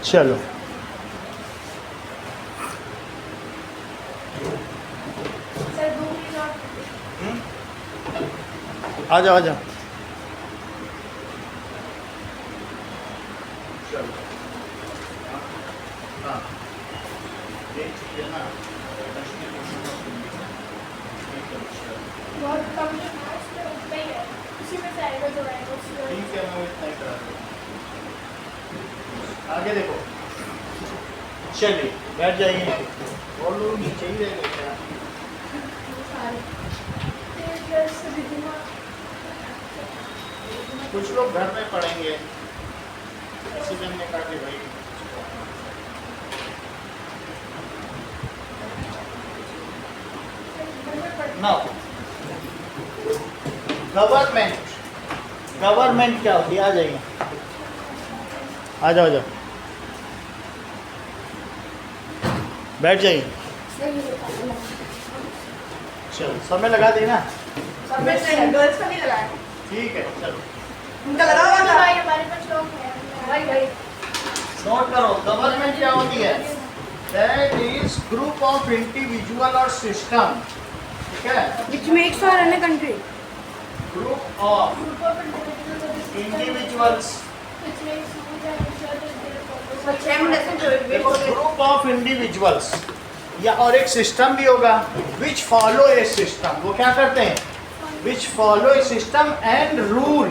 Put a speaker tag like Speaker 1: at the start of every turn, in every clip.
Speaker 1: चलो आ जाओ आ जाओ। आगे देखो, चलिए बैठ जाइए और लोग नीचे ही रह गए। कुछ लोग घर में पढ़ेंगे, इसी ने कहा कि भाई ना गवर्नमेंट क्या होती है? आ जाइए, आ जाओ, आ जाओ, बैठ जाइए। चलो समय लगा देना।
Speaker 2: समय से गर्ल्स का नहीं लगाया,
Speaker 1: ठीक है, चलो
Speaker 2: उनका लगा हुआ था।
Speaker 3: हमारे पास लोग हैं भाई।
Speaker 1: नोट करो, गवर्नमेंट क्या होती है? That is group of individual और सिस्टम, ठीक है?
Speaker 2: Which makes for a country.
Speaker 1: Group of individuals, group of individuals या और एक सिस्टम भी होगा विच फॉलो ए सिस्टम। वो क्या करते हैं? Which follow a system and rule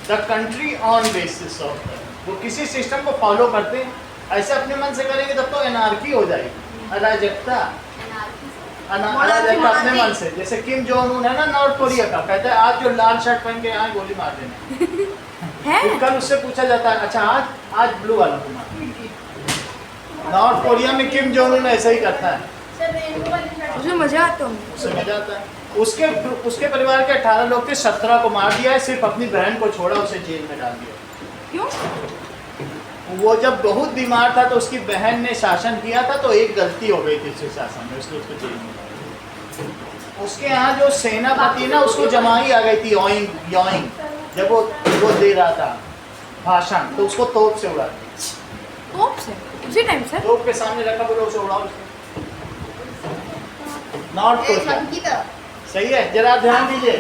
Speaker 1: the country on basis of that. वो किसी सिस्टम को फॉलो करते हैं। ऐसे अपने मन से करेंगे तब तो एनार्की हो जाएगी, अराजकता। अराजकता अपने मन से, जैसे किम जोंग उन है ना नॉर्थ कोरिया का, कहता है आज जो लाल शर्ट पहन के यहाँ गोली मार देना है। कल उससे पूछा जाता है अच्छा आज ब्लू वाला को मार। नॉर्थ कोरिया में किम जोंग उन ऐसा ही करता है,
Speaker 2: उसमें मजा आता है।
Speaker 1: उससे मजा आता है। उसके परिवार के 18 लोग थे, 17 को मार दिया है, सिर्फ अपनी बहन को छोड़ा, उसे जेल में डाल दिया।
Speaker 2: क्यों?
Speaker 1: वो जब बहुत बीमार था तो उसकी बहन ने शासन किया था, तो एक गलती हो गई थी उसके शासन में, इसलिए उसको जेल में डाल दिया। उसके यहाँ जो सेनापति ना, उसको जमाई आ गई थी योइंग, जब वो दे रहा था भाषण, तो उसको तोप से उड़ा दिया।
Speaker 2: तोप से? उसी टाइम से?
Speaker 1: तोप के सामने रखा, बोलो उसे उड़ाओ। नॉर्थ कोरिया सही है। जरा ध्यान दीजिए,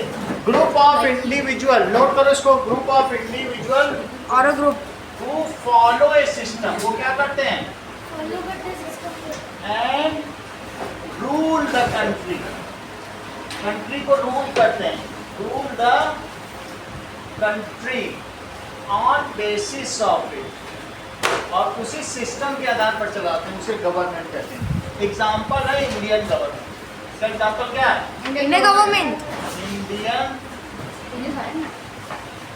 Speaker 1: ग्रुप ऑफ इंडिविजुअल, नोट करो इसको, ग्रुप ऑफ इंडिविजुअल
Speaker 2: और a group
Speaker 1: who follow a system, वो क्या करते हैं? and rule the country, country को रूल करते हैं, rule the country on basis of it, और उसी सिस्टम के आधार पर चलाते हैं, उसे गवर्नमेंट कहते हैं। एग्जाम्पल है इंडियन गवर्नमेंट। इसका एग्जाम्पल क्या है?
Speaker 2: इंडियन गवर्नमेंट,
Speaker 1: इंडियन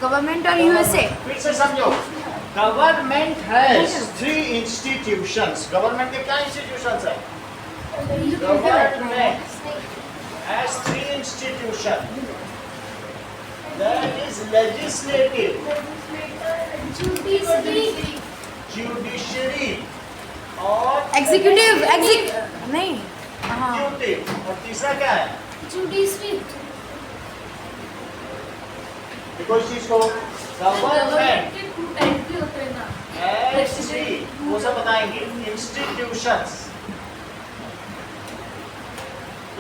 Speaker 2: गवर्नमेंट और यूएसए।
Speaker 1: फिर से समझो, गवर्नमेंट हैज 3 इंस्टीट्यूशंस। गवर्नमेंट के क्या इंस्टीट्यूशंस है? Government has 3 institution, that is legislative, judiciary और
Speaker 2: एग्जीक्यूटिव नहीं, हाँ,
Speaker 1: एग्जीक्यूटिव। और तीसरा क्या है? देखो इस चीज को, गवर्नमेंट वो सब बताएंगे। इंस्टीट्यूशंस,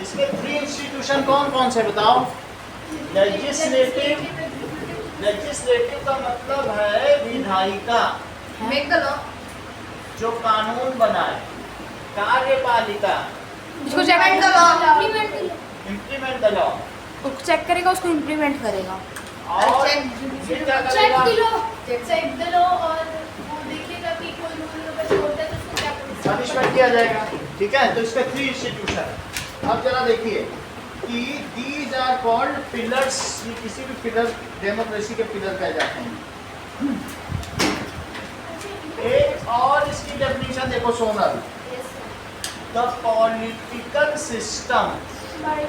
Speaker 1: इसमें 3 इंस्टीट्यूशन कौन कौन से बताओ? लेजिस्लेटिव, लेजिस्लेटिव का मतलब है विधायिका, जो कानून बनाए। कार्यपालिका,
Speaker 2: उसको चेक
Speaker 1: इम्प्लीमेंट द लॉ,
Speaker 2: उसको चेक करेगा, उसको इम्प्लीमेंट करेगा।
Speaker 1: और ये क्या करेगा? पनिशमेंट किया जाएगा, ठीक है? तो इसका 3 इंस्टीट्यूशन। अब जरा देखिए कि दीज आर कॉल्ड पिलर्स, ये किसी भी पिलर, डेमोक्रेसी के पिलर कहे जाते हैं। एक और इसकी डेफिनेशन देखो Sonal, the political system by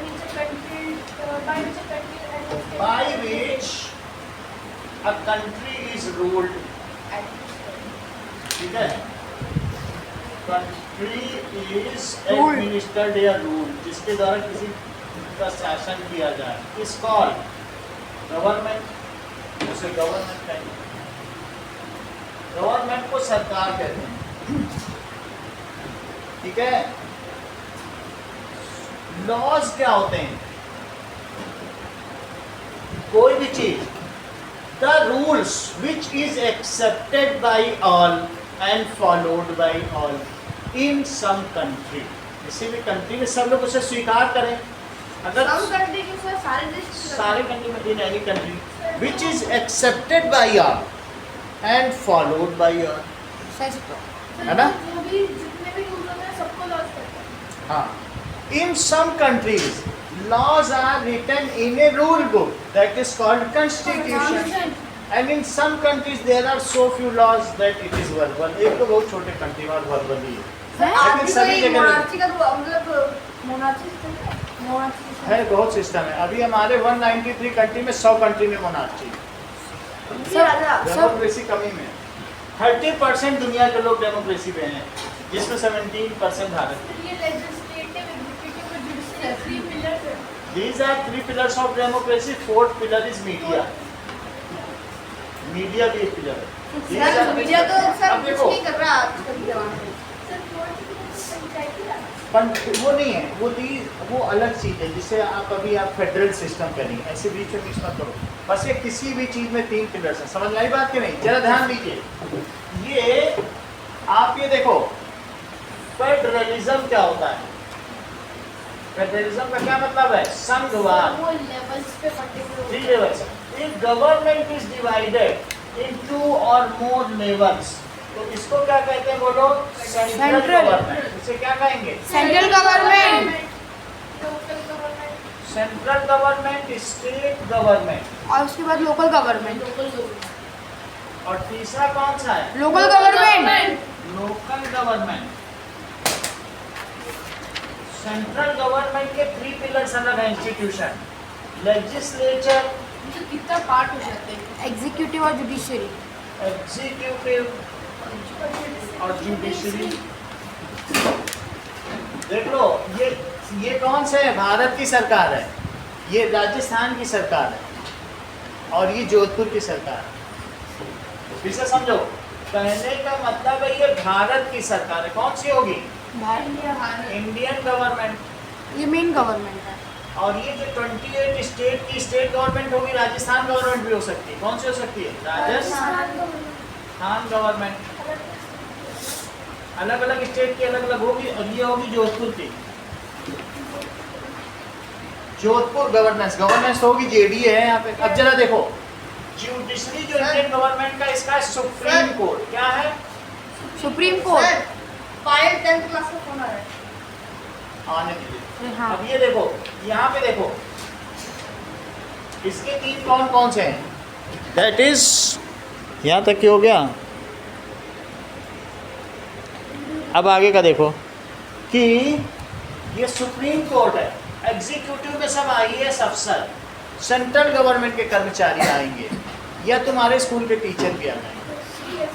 Speaker 1: which a country is ruled, ठीक है? Country is administered या ruled, जिसके द्वारा किसी का शासन किया जाए, is called government, उसे गवर्नमेंट कहेंगे। गवर्नमेंट को सरकार कहते हैं, ठीक है, लॉज क्या होते हैं? कोई भी चीज, the rules which is accepted by all and followed by all in some country. किसी भी कंट्री में सब लोग उसे स्वीकार करें। अगर
Speaker 3: Some country के साथ सारे देश
Speaker 1: सारे कंट्री में, in any country which is accepted by all and followed by all,
Speaker 2: सच तो
Speaker 1: है ना?
Speaker 3: जो भी जितने भी रूल होते हैं सबको लॉस करते हैं।
Speaker 1: हाँ, in some countries laws are written in a rule book that is called constitution, and in some countries there are so few laws that it is verbal। एक तो बहुत छोटे कंट्री में verbal ही है,
Speaker 3: आप भी
Speaker 1: सभी
Speaker 3: कोई
Speaker 1: जगह
Speaker 3: मोनार्ची का मतलब मोनार्ची सिस्टम है, मोनार्ची
Speaker 1: है, बहुत सिस्टम है। अभी हमारे 193 कंट्री में 100 कंट्री में मोनार्ची, डेमोक्रेसी कमी में 30% दुनिया के लोग डेमोक्रेसी में हैं, जिसमें 17% भारत।
Speaker 3: ये लेजिस्लेटिव, एग्जीक्यूटिव और जुडिशियल 3 पिलर्स हैं।
Speaker 1: These are 3 pillars of democracy. 4th pillar is media. Media भी एक पिलर है। These
Speaker 3: सर
Speaker 1: are-
Speaker 3: मीडिया तो सर
Speaker 1: अब
Speaker 3: कुछ
Speaker 1: देखो,
Speaker 3: नहीं कर रहा आजकल के जमाने में। सर पंचायती राज
Speaker 1: वो नहीं है, वो अलग चीज़ है, जिसे आप फेडरल सिस्टम करेंगे, ऐसे बीच में मिक्स मत करो। बस ये किसी भी चीज़ में 3 पिलर्स हैं, समझ लाई बात कि नहीं? जरा ध्यान दीजिए, ये आप ये देखो, फेडरलिज्म क्या होता है? फेडरलिज्म का क्या मतलब है? संघवाद।
Speaker 3: वो लेवल्स पे particular
Speaker 1: 3 levels. If government is divided into or more levels, तो इसको क्या कहते हैं बोलो? Central
Speaker 2: Central.
Speaker 1: गवर्नमेंट। इसे क्या कहेंगे?
Speaker 2: Central government
Speaker 3: local government,
Speaker 1: central government, state government,
Speaker 2: और उसके बाद लोकल गवर्नमेंट।
Speaker 3: लोकल गवर्नमेंट
Speaker 1: और तीसरा कौन सा है?
Speaker 2: Local government
Speaker 1: local government. Central government के 3 पिलर्स अलग हैं इंस्टीट्यूशन, लेजिस्लेचर,
Speaker 3: तो कितना पार्ट हो जाते हैं।
Speaker 2: एग्जीक्यूटिव और जुडिशरी।
Speaker 1: एग्जीक्यूटिव और जुडिशरी। देख लो, ये कौन से है? भारत की सरकार है, ये राजस्थान की सरकार है, और ये जोधपुर की सरकार है। फिर से समझो, कहने का मतलब है ये भारत की सरकार है। कौन सी होगी? Indian government.
Speaker 2: ये मेन गवर्नमेंट है।
Speaker 1: और ये जो 28 स्टेट की स्टेट गवर्नमेंट होगी, राजस्थान गवर्नमेंट भी हो सकती है। कौन सी हो सकती है? राजस्थान गवर्नमेंट। अलग अलग स्टेट की अलग अलग होगी, और ये होगी जोधपुर की। जोधपुर गवर्नेंस होगी, जेडीए है यहाँ पे। अब जरा देखो, जुडिशरी जो इंडियन गवर्नमेंट का, इसका सुप्रीम कोर्ट क्या है?
Speaker 2: Supreme court.
Speaker 3: File 10th class का फोन आ रहा है।
Speaker 1: आने दीजिए।
Speaker 2: हाँ,
Speaker 1: अब ये देखो, यहाँ पे देखो, इसके 3 कौन कौन से हैं? दैट इज, यहाँ तक की हो गया। अब आगे का देखो कि ये सुप्रीम कोर्ट है, एग्जीक्यूटिव में सब आईएएस अफसर, सेंट्रल गवर्नमेंट के कर्मचारी आएंगे, या तुम्हारे स्कूल के टीचर भी आ जाएंगे।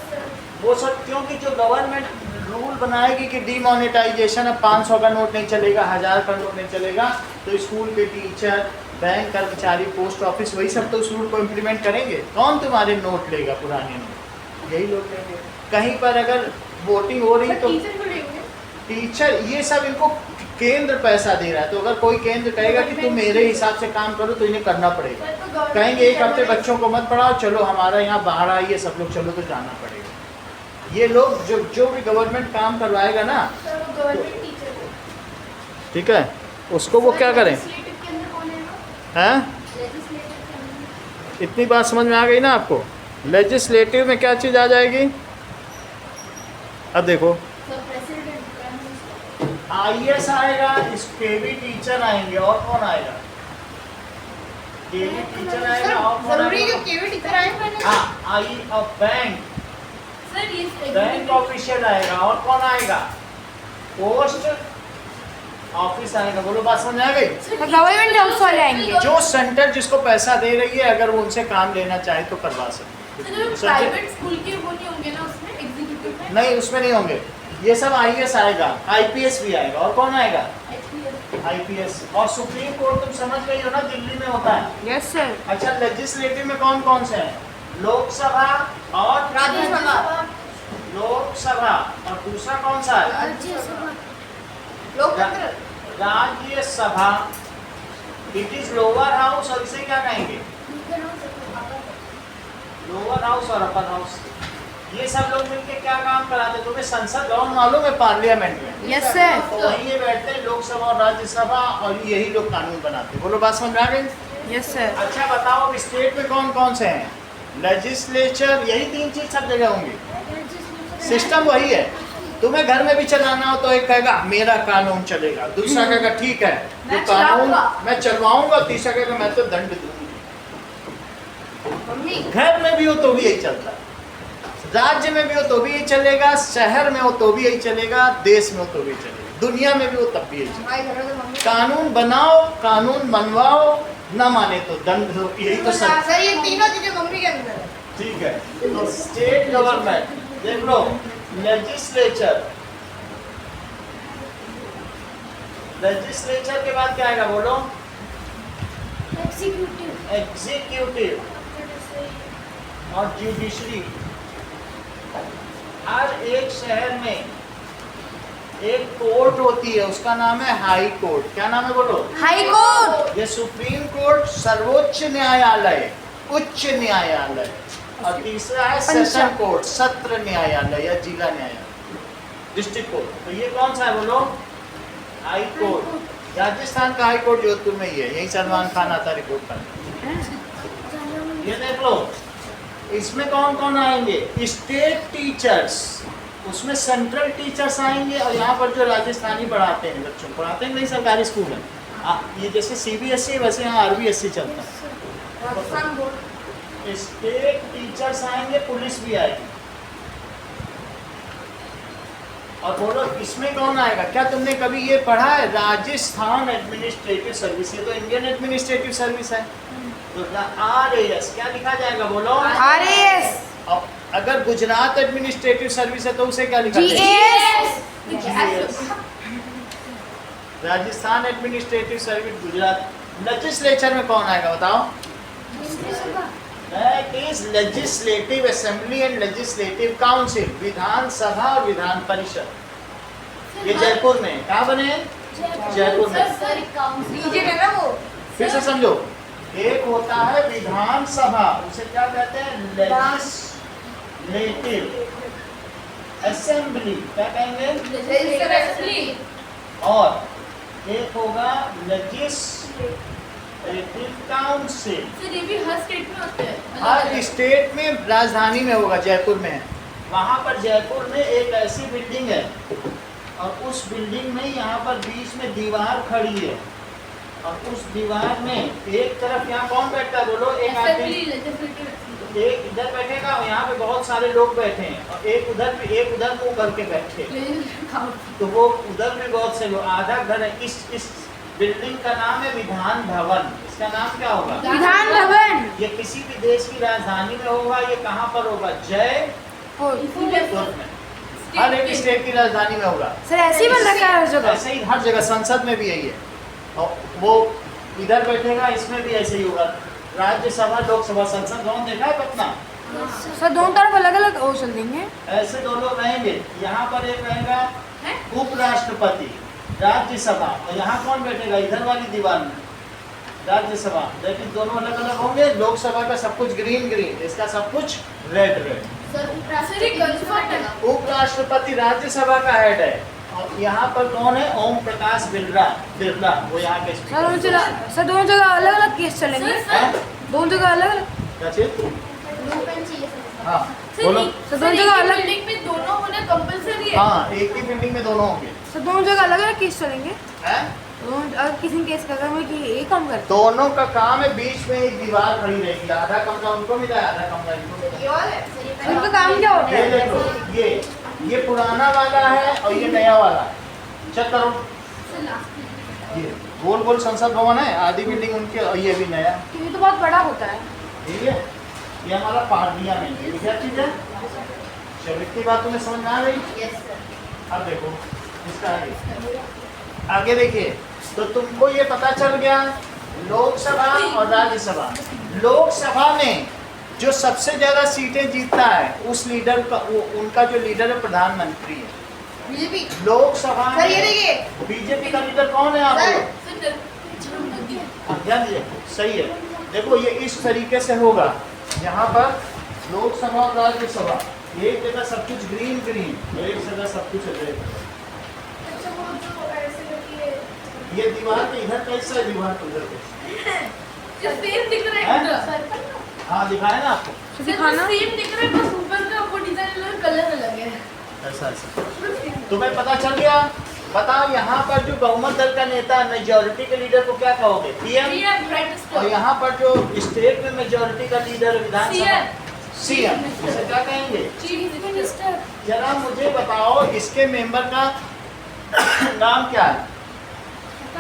Speaker 1: वो सब क्योंकि जो गवर्नमेंट रूल बनाएगी कि डीमोनेटाइजेशन, अब 500 का नोट नहीं चलेगा, 1000 का नोट नहीं चलेगा, तो स्कूल के टीचर, बैंक कर्मचारी, पोस्ट ऑफिस, वही सब तो उस रूल को इम्प्लीमेंट करेंगे। कौन तुम्हारे नोट लेगा? पुराने नोट यही लोग लेंगे। कहीं पर अगर वोटिंग हो रही तो
Speaker 3: टीचर को लेंगे।
Speaker 1: टीचर, ये सब इनको केंद्र पैसा दे रहा है, तो अगर कोई केंद्र कहेगा कि तुम मेरे हिसाब से काम करो, तो इन्हें करना पड़ेगा। कहेंगे एक हफ्ते बच्चों को मत पढ़ाओ, चलो हमारा यहाँ बाहर आइए सब लोग, चलो, तो जाना पड़ेगा। ये लोग जो भी गवर्नमेंट काम करवाएगा ना,
Speaker 3: सर वो गवर्नमेंट टीचर है।
Speaker 1: ठीक है, उसको वो क्या करें?
Speaker 3: लेजिस्लेटिव के अंदर कौन है वो?
Speaker 1: हैं?
Speaker 3: लेजिस्लेटिव के अंदर
Speaker 1: इतनी बात समझ में आ गई ना आपको? लेजिस्लेटिव में क्या चीज़ आ जाएगी? अब देखो,
Speaker 3: sir president, prime minister.
Speaker 1: IAS आएगा, इसके भी टीचर आएंगे, और कौन आएगा? केवी टीचर आएगा, और कौन
Speaker 3: जरूरी है
Speaker 1: आएगा?
Speaker 3: कि केवी टीचर आए मैंने।
Speaker 1: हाँ, आई अब बैंक
Speaker 3: सर ये
Speaker 1: बैंक ऑफिशियल आएगा, और कौन आएगा? पोस्ट ऑफिस आएगा। बोलो, बात समझ आ गई?
Speaker 2: गवर्नमेंट जॉब्स वाले आएंगे।
Speaker 1: जो सेंटर जिसको पैसा दे रही है, अगर वो उनसे काम लेना चाहे तो करवा सकते हैं।
Speaker 3: प्राइवेट स्कूल के वो नहीं होंगे ना उसमें, एग्जीक्यूटिव में?
Speaker 1: नहीं, उसमें नहीं होंगे। ये सब आईएएस आएगा, आईपीएस भी आएगा, और कौन आएगा? आईपीएस। और सुप्रीम कोर्ट तुम समझ गई हो ना, दिल्ली में होता है।
Speaker 2: Yes sir.
Speaker 1: अच्छा, लेजिस्लेटिव में कौन कौन से हैं? लोकसभा और
Speaker 3: राज्यसभा।
Speaker 1: लोकसभा और दूसरा कौन सा है?
Speaker 2: लोकतंत्र।
Speaker 1: Rajya Sabha. It is lower house, और इसे क्या कहेंगे? लोअर हाउस और अपर हाउस। ये सब लोग मिलके क्या काम कराते हैं? तुम्हें संसद भवन मालूम है? पार्लियामेंट में।
Speaker 2: Yes sir.
Speaker 1: तो वहीं ये बैठते हैं, लोकसभा और राज्यसभा, और यही लोग कानून बनाते हैं। बोलो, बात समझ आ गई?
Speaker 2: Yes sir.
Speaker 1: अच्छा बताओ, अब स्टेट में कौन कौन से हैं? लेजिस्लेचर, यही 3 चीज सब जगह होंगी। सिस्टम वही है। तुम्हें घर में भी चलाना हो तो एक कहेगा मेरा कानून चलेगा, दूसरा कहेगा ठीक है जो
Speaker 2: मैं
Speaker 1: कानून
Speaker 2: चलाऊंगा।
Speaker 1: मैं चलवाऊंगा, तीसरा कहेगा मैं तो दंड दूंगी। घर में भी हो तो भी यही चलता है, राज्य में भी हो तो भी यही चलेगा, शहर में हो तो भी यही चलेगा, देश में हो तो भी चलेगा, दुनिया में भी हो तब भी यही चलेगा। कानून बनाओ, कानून बनवाओ, न माने तो दंड दो, यही तो सब।
Speaker 2: सर ये तीनों चीजें मम्मी के अंदर है।
Speaker 1: ठीक है, तो स्टेट गवर्नमेंट देख लो। लेजिस्लेचर, लेजिस्लेचर के बाद क्या आएगा? बोलो। एग्जीक्यूटिव और जुडिशरी। हर एक शहर में एक कोर्ट होती है, उसका नाम है हाई कोर्ट। क्या नाम है? बोलो।
Speaker 2: High court.
Speaker 1: ये सुप्रीम कोर्ट, सर्वोच्च न्यायालय, उच्च न्यायालय, और तीसरा है सेशन कोर्ट, सत्र न्यायालय या जिला न्यायालय, डिस्ट्रिक्ट कोर्ट। तो ये कौन सा है? बोलो। High court. राजस्थान का हाई कोर्ट जोधपुर में ही है, यही सलमान खान आता रिपोर्ट करने। ये देख लो, इसमें कौन कौन आएंगे? स्टेट टीचर्स, उसमें सेंट्रल टीचर्स आएंगे, और यहाँ पर जो राजस्थानी पढ़ाते हैं, बच्चों को पढ़ाते हैं, नहीं सरकारी स्कूल है। ये जैसे CBSE वैसे यहाँ RBSE चलता है।
Speaker 2: राजस्थान बोर्ड।
Speaker 1: स्टेट टीचर्स आएंगे, पुलिस भी आएगी। और बोलो, इसमें कौन आएगा? क्या तुमने कभी ये पढ़ा है? Rajasthan administrative service. ये तो इंडियन एडमिनिस्ट्रेटिव सर्विस है। तो RAS क्या लिखा जाएगा? बोलो।
Speaker 2: RAS।
Speaker 1: अब अगर गुजरात एडमिनिस्ट्रेटिव सर्विस है तो उसे क्या लिखा जाएगा?
Speaker 2: GAS।
Speaker 1: Rajasthan administrative service Gujarat. Legislature में कौन आएगा? बताओ। That is legislative assembly and legislative council, Vidhan Sabha और विधान परिषद। ये जयपुर में कहाँ बने हैं? जयपुर में।
Speaker 2: रीजन है ना वो।
Speaker 1: फिर से समझो, एक होता है विधान सभा, उसे क्या कहते हैं? Legislative assembly. क्या कहेंगे? और एक होगा लेजिस्लेटिव काउंसिल। हर स्टेट में राजधानी में होगा, जयपुर में है। वहाँ पर जयपुर में एक ऐसी बिल्डिंग है, और उस बिल्डिंग में यहाँ पर बीच में दीवार खड़ी है, और उस दीवार में एक तरफ यहाँ कौन बैठता है? बोलो। एक आदमी, एक इधर बैठेगा, और यहाँ पे बहुत सारे लोग बैठे हैं, और एक उधर मुंह करके बैठे। तो वो उधर भी बहुत से लोग, आधा घर है। इस बिल्डिंग का नाम है विधान भवन। इसका नाम क्या होगा?
Speaker 2: विधान भवन।
Speaker 1: ये किसी भी देश की राजधानी में होगा। ये कहाँ पर होगा? जयपुर में। हर एक स्टेट की राजधानी में होगा।
Speaker 2: सर ऐसे ही बन रखा है हर जगह।
Speaker 1: ऐसे ही हर जगह, संसद में भी यही है। और वो इधर बैठेगा, इसमें भी ऐसे ही होगा। राज्यसभा, लोकसभा, संसद भवन देखा है पटना?
Speaker 2: सर दोनों तरफ अलग अलग वो चल देंगे।
Speaker 1: ऐसे दो लोग रहेंगे। यहाँ पर एक रहेगा उपराष्ट्रपति, राज्यसभा, और यहाँ कौन बैठेगा? इधर वाली दीवार में राज्यसभा। लेकिन दोनों अलग अलग होंगे। लोकसभा का सब कुछ ग्रीन ग्रीन, इसका सब कुछ रेड रेड। उपराष्ट्रपति राज्यसभा का हेड है, और यहाँ पर कौन है? ओम प्रकाश बिरला, वो यहाँ के स्पीकर।
Speaker 2: सर दोनों जगह अलग अलग केस चलेंगे। दोनों जगह अलग अलग।
Speaker 1: क्या चीज? हाँ बोलो।
Speaker 2: सर दोनों जगह अलग।
Speaker 3: बिल्डिंग में दोनों होना कंपलसरी है।
Speaker 1: हाँ, एक ही बिल्डिंग में दोनों होंगे।
Speaker 2: सर दोनों जगह अलग अलग केस चलेंगे।
Speaker 1: हैं?
Speaker 2: अगर किसी केस का काम है कि एक काम करते
Speaker 1: दोनों का काम है, बीच में एक दीवार खड़ी रहेगी। आधा कमरा उनको मिला है, आधा कमरा इनको मिला है।
Speaker 2: उनका काम क्या होता
Speaker 1: ये
Speaker 2: है?
Speaker 1: देखो, ये पुराना वाला है और ये नया वाला। चेक करो, ये गोल गोल संसद भवन है, आधी बिल्डिंग उनके, और ये भी नया।
Speaker 2: ये तो बहुत बड़ा होता है।
Speaker 1: ठीक है, ये हमारा पार्लियामेंट है। क्या चीज है? चलो, इतनी बात तुम्हें समझ में आ गई? अब देखो इसका आगे देखिए, तो तुमको ये पता चल गया लोकसभा और राज्यसभा। लोकसभा में जो सबसे ज्यादा सीटें जीतता है उस लीडर का, उनका जो लीडर है प्रधानमंत्री है।
Speaker 2: बीजेपी
Speaker 1: लोकसभा
Speaker 2: सर, ये
Speaker 1: में
Speaker 2: देखिए।
Speaker 1: बीजेपी का लीडर कौन है आप लोग? ध्यान दीजिए, सही है। देखो ये इस तरीके से होगा, यहाँ पर लोकसभा और राज्यसभा, एक जगह सब कुछ ग्रीन ग्रीन, एक जगह सब कुछ रेड।
Speaker 3: अच्छा वो जो ऐसे करती है
Speaker 1: ये दीवार पे इधर कैसा है, दीवार पे उधर कैसा?
Speaker 3: सेम दिख रहा
Speaker 1: हैं?
Speaker 3: है
Speaker 1: हाँ दिखाया ना आपको,
Speaker 2: दिखाना।
Speaker 3: सेम दिख रहा है बस ऊपर का वो डिजाइन और कलर अलग है
Speaker 1: ऐसा ऐसा। तुम्हें पता चल गया? बताओ यहाँ पर जो बहुमत दल का नेता, मेजोरिटी के लीडर को क्या कहोगे? पीएम। और यहाँ पर जो स्टेट में मेजोरिटी का लीडर विधानसभा, सीएम, इसे क्या कहेंगे?
Speaker 3: Chief minister.
Speaker 1: जरा मुझे बताओ इसके मेंबर का नाम क्या है?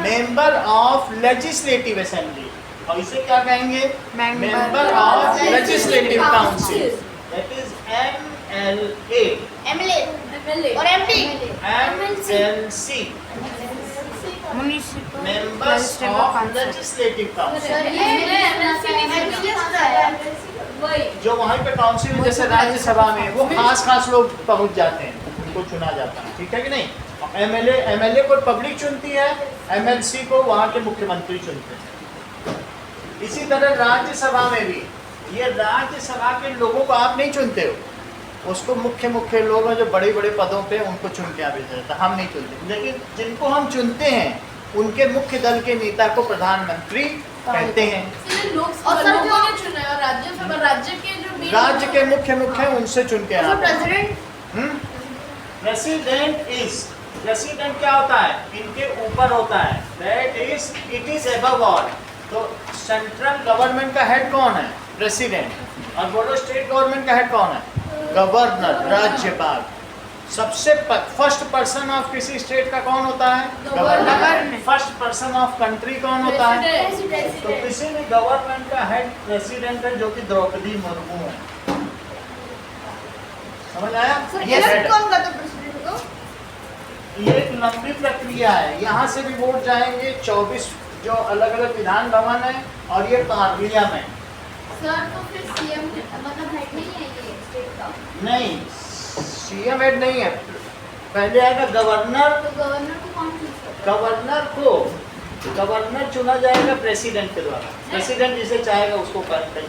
Speaker 1: मेंबर ऑफ लेजिस्लेटिव असेंबली, और इसे क्या कहेंगे? Member of legislative council, that is MLA,
Speaker 3: MLA
Speaker 2: और MP
Speaker 1: MLC,
Speaker 2: municipal
Speaker 1: members of legislative council,
Speaker 3: वही
Speaker 1: जो वहाँ पे काउंसिल में जैसे राज्यसभा में वो खास लोग पहुँच जाते हैं, उनको चुना जाता है, ठीक है कि नहीं? एमएलए को पब्लिक चुनती है, MLC को वहाँ के मुख्यमंत्री चुनते हैं। इसी तरह राज्यसभा में भी, ये राज्यसभा के लोगों को आप नहीं चुनते हो, उसको मुख्य लोग हैं जो बड़े बड़े पदों पे, उनको चुन के भेजा जाता है, हम नहीं चुनते। लेकिन जिनको हम चुनते हैं उनके मुख्य दल के नेता को प्रधानमंत्री कहते हैं।
Speaker 3: और सर जो चुना है और राज्यसभा राज्य के जो main-
Speaker 1: राज्य के मुख्य उनसे चुन के आते हैं।
Speaker 2: प्रेसिडेंट
Speaker 1: प्रेसिडेंट क्या होता है? इनके ऊपर होता है, that is it is above all. तो सेंट्रल गवर्नमेंट का हेड कौन है? प्रेसिडेंट। और बोलो स्टेट गवर्नमेंट का हेड कौन है? गवर्नर, राज्यपाल। सबसे फर्स्ट पर्सन ऑफ किसी स्टेट का कौन होता है?
Speaker 2: Governor.
Speaker 1: First person of country कौन होता है?
Speaker 3: President.
Speaker 1: तो किसी भी गवर्नमेंट का हेड प्रेसिडेंट है, जो कि द्रौपदी मुर्मू है। समझ आया? ये head है।
Speaker 2: कौन करता प्रेसिडेंट को?
Speaker 1: ये एक लंबी प्रक्रिया है। यहाँ से भी वोट जाएंगे 24 जो अलग अलग विधान भवन है, और ये पार्लियामेंट।
Speaker 3: सर तो फिर सीएम मतलब हेड नहीं है ये स्टेट का,
Speaker 1: नहीं, सीएम हेड नहीं है, पहले आएगा गवर्नर।
Speaker 3: तो गवर्नर को कौन चूज करता है?
Speaker 1: गवर्नर चुना जाएगा प्रेसिडेंट के द्वारा। प्रेसिडेंट जिसे चाहेगा उसको गवर्नर।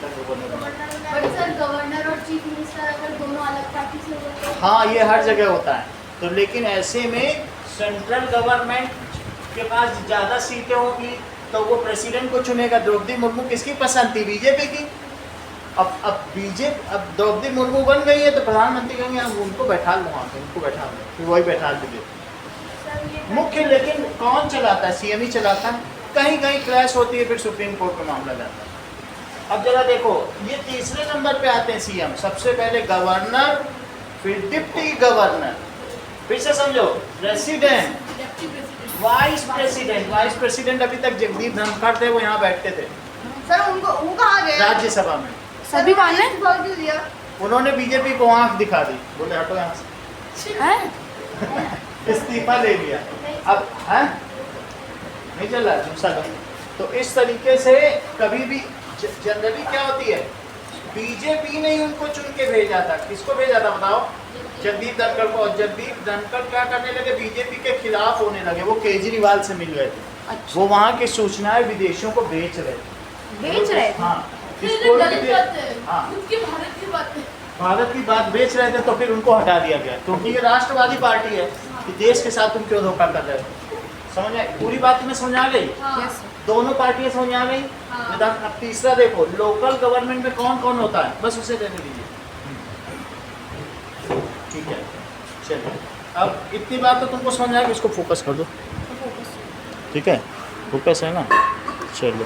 Speaker 3: बट सर गवर्नर और चीफ मिनिस्टर अगर दोनों अलग पार्टी से हो तो
Speaker 1: हाँ, ये हर जगह होता है। तो लेकिन ऐसे में सेंट्रल गवर्नमेंट के पास ज़्यादा सीटें होंगी, तो वो प्रेसिडेंट को चुनेगा। द्रौपदी मुर्मू किसकी पसंद थी? बीजेपी की। अब द्रौपदी मुर्मू बन गई है, तो प्रधानमंत्री कहेंगे हम उनको बैठा लो, वहाँ पे उनको बैठा लो, फिर वही बैठा दीजिए।
Speaker 3: सर ये
Speaker 1: मुख्य लेकिन कौन चलाता है? सीएम ही चलाता है। कहीं कहीं क्लैश होती है, फिर सुप्रीम कोर्ट में मामला जाता है। अब जरा देखो, ये तीसरे नंबर पे आते हैं सीएम। सबसे पहले गवर्नर, फिर डिप्टी गवर्नर, फिर से समझो, president,
Speaker 3: deputy president,
Speaker 1: vice president अभी तक जगदीप धनखड़ थे, वो यहाँ बैठते थे
Speaker 2: सर वो कहाँ गए?
Speaker 1: राज्यसभा में।
Speaker 2: सभी कौन है?
Speaker 3: भाग दिया
Speaker 1: उन्होंने बीजेपी को आंख दिखा दी, बोले हटो यहाँ से, इस्तीफा ले लिया। अब है नहीं चल रहा दूसरा दम। तो इस तरीके से कभी भी जनरली क्या होती है, बीजेपी ने ही उनको चुन के भेजा था। किसको भेजा था बताओ? जगदीप धनखड़ को। और जगदीप धनखड़ क्या करने लगे? बीजेपी के खिलाफ होने लगे। वो केजरीवाल से मिल गए थे।
Speaker 2: अच्छा।
Speaker 1: वो वहाँ की सूचनाएं विदेशों को बेच रहे थे।
Speaker 2: बेच रहे थे?
Speaker 1: हाँ,
Speaker 3: फिर
Speaker 1: किसको भी
Speaker 3: गलत बात है,
Speaker 1: हाँ,
Speaker 3: उसकी भारत की बात है।
Speaker 1: भारत की बात बेच रहे थे, तो फिर उनको हटा दिया गया, क्योंकि ये राष्ट्रवादी पार्टी है कि देश के साथ तुम क्यों धोखा कर रहे हो। समझ आए? पूरी बात तुम्हें समझ आ गई?
Speaker 3: हाँ
Speaker 2: Yes,
Speaker 1: दोनों पार्टियां समझ आ गई?
Speaker 3: हाँ।
Speaker 1: विधान। अब तीसरा देखो, लोकल गवर्नमेंट में कौन कौन होता है, बस उसे देने दीजिए। ठीक है, चलिए। अब इतनी बात तो तुमको समझ आ गई, इसको फोकस कर दो। ठीक है, फोकस है ना? चलो,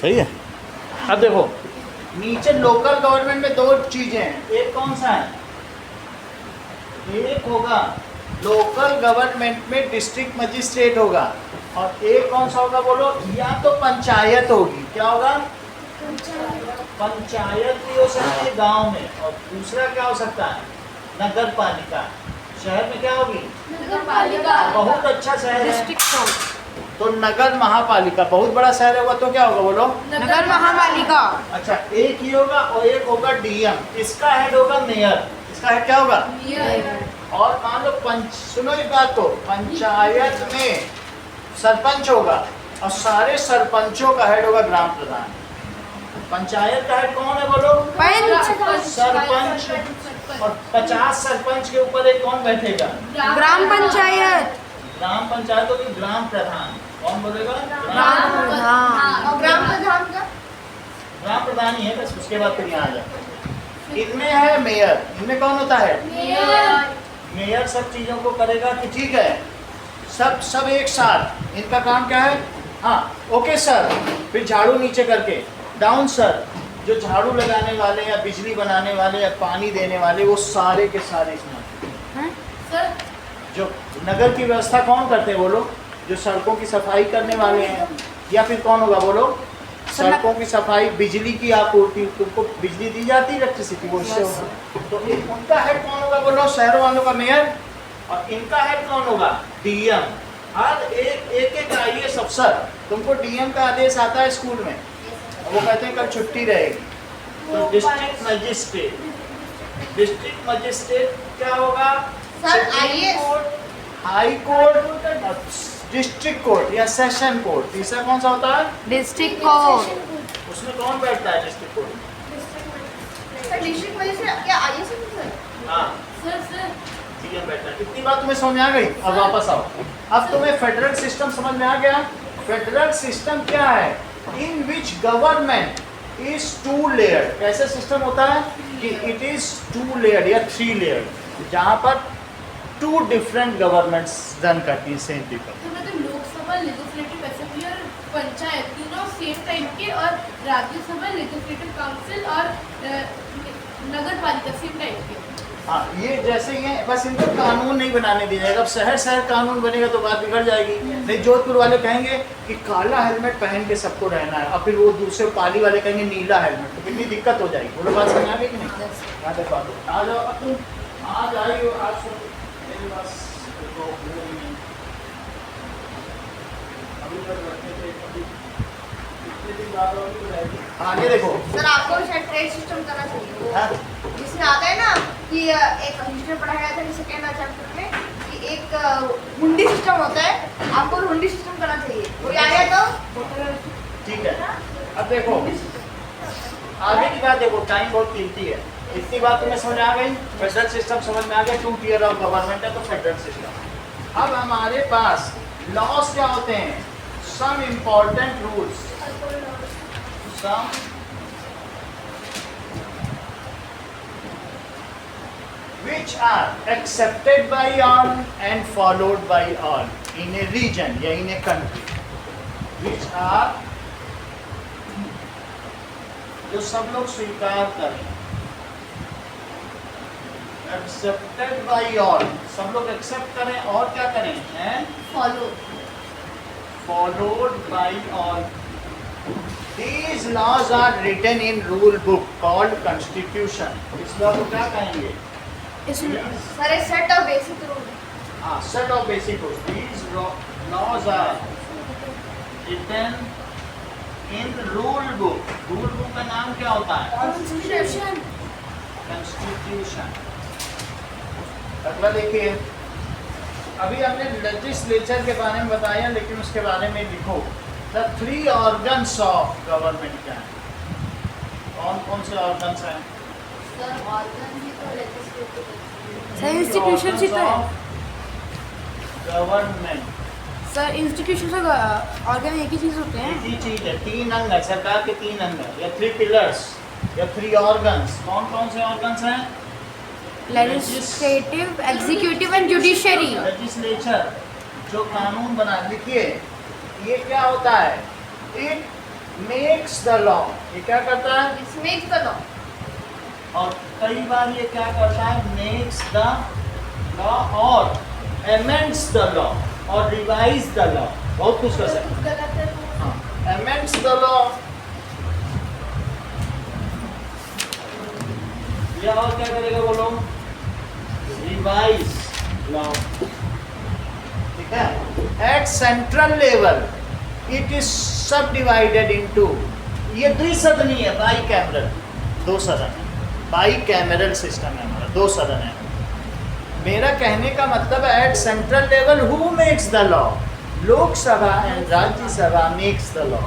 Speaker 1: सही है। अब देखो, नीचे लोकल गवर्नमेंट में दो चीजें हैं। एक कौन सा है? एक होगा लोकल गवर्नमेंट में डिस्ट्रिक्ट मजिस्ट्रेट होगा, और एक कौन सा होगा बोलो? या तो पंचायत होगी। क्या होगा? पंचायत भी हो सकती है गांव में, और दूसरा क्या हो सकता है? नगर पालिका। शहर में क्या होगी?
Speaker 3: नगर पालिका।
Speaker 1: बहुत अच्छा शहर है
Speaker 2: डिस्ट्रिक्ट
Speaker 1: तो नगर महापालिका। बहुत बड़ा शहर होगा तो क्या होगा बोलो?
Speaker 2: नगर महापालिका।
Speaker 1: अच्छा, एक ही होगा, और एक होगा डीएम। इसका हेड होगा मेयर। इसका हेड क्या होगा?
Speaker 2: मेयर।
Speaker 1: और मान लो सुनो इस बात को, पंचायत में सरपंच होगा और सारे सरपंचों का हेड होगा ग्राम प्रधान। पंचायत का हेड कौन है बोलो?
Speaker 2: पंच।
Speaker 1: सरपंच। और 50 सरपंच के ऊपर एक कौन बैठेगा?
Speaker 2: ग्राम पंचायत।
Speaker 1: ग्राम पंचायत होगी ग्राम प्रधान। कौन बोलेगा?
Speaker 2: ग्राम प्रधान।
Speaker 3: और ग्राम प्रधान का
Speaker 1: ग्राम प्रधान ही है, बस उसके बाद फिर यहाँ आ जाता है। इनमें है मेयर। इनमें कौन होता है?
Speaker 3: मेयर।
Speaker 1: मेयर सब चीजों को करेगा कि ठीक है, सब एक साथ। इनका काम क्या है? हाँ, ओके सर। फिर झाड़ू नीचे करके डाउन सर। जो झाड़ू लगाने वाले या बिजली बनाने वाले या पानी देने वाले, वो सारे के सारे इसमें।
Speaker 2: सर
Speaker 1: जो नगर की व्यवस्था कौन करते हैं बोलो? जो सड़कों की सफाई करने वाले हैं। या फिर कौन होगा बोलो? सड़कों की सफाई, बिजली की आपूर्ति। तुमको बिजली दी जाती है, इलेक्ट्रिसिटी, वो इससे होगा। तो उनका हेड कौन होगा बोलो? शहरों वालों का मेयर। और इनका हेड कौन होगा? डीएम। हर एक IAS अफसर, तुमको डीएम का आदेश आता है स्कूल में, वो कहते हैं कल छुट्टी रहेगी, तो डिस्ट्रिक्ट मजिस्ट्रेट। डिस्ट्रिक्ट मजिस्ट्रेट क्या होगा?
Speaker 3: Sir, IAS
Speaker 1: high court, district court या सेशन कोर्ट। तीसरा कौन सा होता है?
Speaker 2: District court.
Speaker 1: उसमें कौन बैठता है? District court.
Speaker 3: Sir, district magistrate क्या IAS है सर?
Speaker 1: हाँ,
Speaker 2: सर
Speaker 1: डीएम बैठता है। इतनी बात तुम्हें समझ में आ गई? अब वापस आओ। अब तुम्हें फेडरल सिस्टम समझ में आ गया? फेडरल सिस्टम क्या है? इन विच गवर्नमेंट इज 2 लेयर। कैसे सिस्टम होता है कि इट इज 2 लेयर या 3 लेयर, जहाँ पर 2 डिफरेंट गवर्नमेंट्स रन करती है सेम पीपल।
Speaker 2: तो मतलब लोकसभा, लेजिस्लेटिव असेंबली और पंचायत तीनों सेम टाइप के, और राज्यसभा, लेजिस्लेटिव काउंसिल और नगर पालिका सेम टाइप के।
Speaker 1: हाँ, ये जैसे ही है, बस इनको कानून नहीं बनाने दिया जाएगा। अब शहर कानून बनेगा तो बात बिगड़ जाएगी। नहीं, जोधपुर वाले कहेंगे कि काला हेलमेट पहन के सबको रहना है, और फिर वो दूसरे पाली वाले कहेंगे नीला हेलमेट, तो कितनी दिक्कत हो जाएगी। बोलो बात समझ आ गई कि नहीं? यहाँ तक बात हो। आ जाओ अब तुम, आज आई हो, आज सुन मेरे पास तो अभी तक रखने थे, अभी कितने दिन बाद और भी रहेगी। आगे देखो।
Speaker 3: सर, आपको शायद ट्रेड सिस्टम करना चाहिए।
Speaker 1: हाँ?
Speaker 3: जिसमें आता है ना कि एक हिस्ट्री में पढ़ाया गया था सेकेंड चैप्टर में कि एक हुंडी सिस्टम होता है, आपको हुंडी सिस्टम करना चाहिए। कोई आया तो
Speaker 1: ठीक है। अब देखो आगे की बात, देखो टाइम बहुत कीमती है। इतनी बात तुम्हें समझ आ गई? फेडरल सिस्टम समझ में आ गया? 2 टियर ऑफ गवर्नमेंट है तो फेडरल सिस्टम। अब हमारे पास लॉस क्या होते हैं? Some important rules, some which are accepted by all and followed by all in a region या in a country, which are जो सब लोग स्वीकार करें, accepted by all, सब लोग एक्सेप्ट करें और क्या करें? and
Speaker 3: follow.
Speaker 1: followed by all. These laws are written in rule book called constitution. इस लॉ को क्या कहेंगे?
Speaker 3: सर, एक set of basic rule.
Speaker 1: Set of basic rules. These laws are written in rule book. Rule book का नाम क्या होता है?
Speaker 3: कॉन्स्टिट्यूशन।
Speaker 1: Constitution. अगला देखिए, अभी हमने लेजिस्लेचर के बारे में बताया, लेकिन उसके बारे में लिखो। The 3 organs of government क्या है? कौन कौन से organs हैं?
Speaker 3: सर, ऑर्गन भी तो लेजिस्लेटिव
Speaker 2: सर, इंस्टीट्यूशन ही तो है।
Speaker 1: गवर्नमेंट
Speaker 2: सर, इंस्टीट्यूशन से ऑर्गन एक ही चीज होते हैं।
Speaker 1: एक ही चीज है, 3 अंग है, सरकार के 3 अंग है, या 3 पिलर्स या 3 ऑर्गन्स। कौन कौन से ऑर्गन्स हैं?
Speaker 2: Legislative, executive and judiciary.
Speaker 1: Legislature जो कानून बना, लिखिए ये क्या होता है? It makes the law. ये क्या करता है?
Speaker 3: It's makes the law.
Speaker 1: और कई बार ये क्या करता है? मेक्स द लॉ और amends the law और revise the law। बहुत कुछ कर सकते हैं।
Speaker 3: गलत है तो
Speaker 1: amends the law या और क्या करेगा बोलो? revise law। ठीक है? at central level it is subdivided into, ये द्विसदनी है, बाई कैमरल, 2 सदन। बाई कैमरल सिस्टम है हमारा, 2 सदन है। मेरा कहने का मतलब है at central level who makes the law? Lok Sabha and Rajya Sabha makes the law.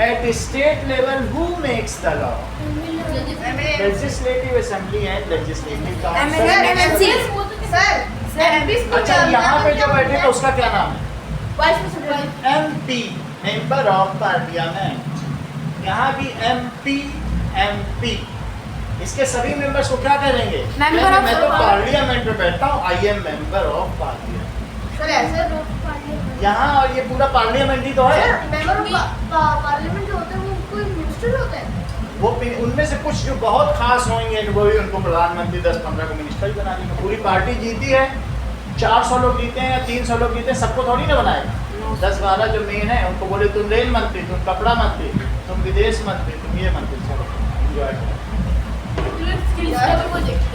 Speaker 1: At state level who makes the law? Legislative assembly and legislative council.
Speaker 3: Sir MPs को
Speaker 1: अच्छा, यहाँ पे जो बैठे थे उसका क्या नाम है?
Speaker 3: Vice president.
Speaker 1: MP, member of parliament. यहाँ भी MP। इसके सभी मेंबर्स को क्या करेंगे?
Speaker 3: Member of
Speaker 1: मैं तो
Speaker 3: Parliament।
Speaker 1: पार्लियामेंट में बैठता हूँ, I am member of parliament.
Speaker 3: Sir ऐसे
Speaker 1: यहाँ और ये पूरा पार्लियामेंट ही तो है।
Speaker 3: मेंबर ऑफ पार्लियामेंट जो होते हैं वो कोई मिनिस्टर होते हैं।
Speaker 1: वो उनमें से कुछ जो बहुत खास होंगे वो भी उनको प्रधानमंत्री 10-15 को मिनिस्टर ही बना देंगे। पूरी पार्टी जीती है, 400 लोग जीते हैं या 300 लोग जीते हैं, सबको थोड़ी ना बनाएगा। 10-12 जो मेन है उनको बोले तुम रेल मंत्री, तुम कपड़ा मंत्री, तुम विदेश मंत्री, तुम ये मंत्री, चलो एंजॉय करो।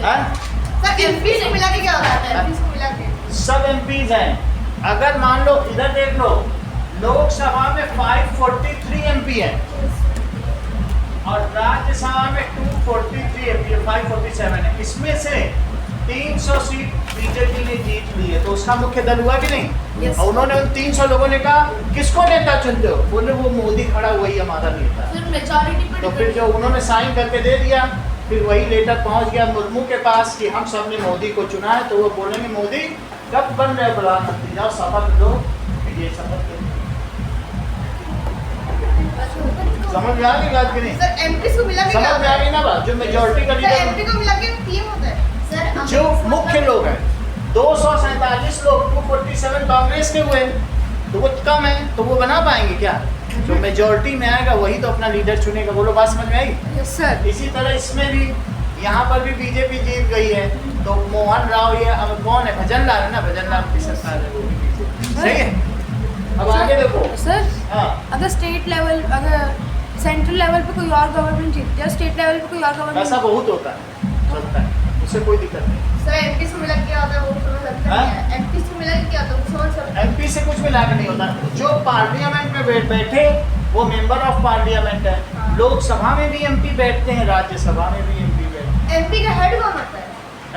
Speaker 1: हाँ?
Speaker 3: सर एमपीज को मिला के क्या होता है? एमपीज को मिला के
Speaker 1: सब एमपीज हैं। अगर मान लो इधर देख लो, लोकसभा में 543 एमपी है और राज्यसभा में 243 एमपी है, 547 है। इसमें से 300 सीट बीजेपी ने जीत ली है, तो उसका मुख्य दल हुआ कि नहीं?
Speaker 3: Yes.
Speaker 1: और उन्होंने उन 300 लोगों ने कहा किसको नेता चुनते हो? बोले वो मोदी खड़ा हुआ ही हमारा नेता। तो फिर जो उन्होंने साइन करके दे दिया, फिर वही लेटर पहुंच गया मुर्मू के पास कि हम सब ने मोदी को चुना है, तो वो बोलेंगे मोदी कब बन रहे प्रधानमंत्री, जाओ शपथ लो। फिर ये शपथ ले। समझ में आ गई बात कि नहीं?
Speaker 3: सर एमपीज को मिला के क्या
Speaker 1: समझ में
Speaker 3: होता
Speaker 1: आ
Speaker 3: है?
Speaker 1: गई ना बात? जो मेजोरिटी का
Speaker 3: सर
Speaker 1: लीडर,
Speaker 3: एमपी को मिला के पीएम होता है। सर
Speaker 1: जो मुख्य लोग हैं, 247 लोग 247 कांग्रेस के हुए, तो वो कम है, तो वो बना पाएंगे क्या? जो मेजोरिटी में आएगा वही तो अपना लीडर चुनेगा। बोलो बात समझ में आई?
Speaker 3: Yes sir.
Speaker 1: इसी तरह इसमें भी, यहाँ पर भी बीजेपी जीत गई है, तो मोहन राव ये अब कौन है? भजन लाल है ना, भजन लाल की सरकार है, वो भी बीजेपी। सही है। अब आगे देखो।
Speaker 4: सर
Speaker 1: हाँ,
Speaker 4: अगर स्टेट लेवल, अगर सेंट्रल लेवल पे कोई और गवर्नमेंट जीत गया, स्टेट लेवल पे कोई और
Speaker 1: ऐसा
Speaker 4: गवर्नमेंट,
Speaker 1: बहुत होता है, चलता है, उससे कोई दिक्कत नहीं।
Speaker 3: सर एमपीज को मिला के क्या होता है वो समझ सकते
Speaker 1: हाँ?
Speaker 3: हैं। एमपीज को मिला के क्या होता है वो समझ सकते हैं।
Speaker 1: MP से कुछ मिला के नहीं होता। जो पार्लियामेंट में बैठे वो मेंबर ऑफ पार्लियामेंट है।
Speaker 3: हाँ।
Speaker 1: लोकसभा में भी MP बैठते हैं, राज्यसभा में भी MP बैठते हैं।
Speaker 3: एमपी का हेड कौन होता है?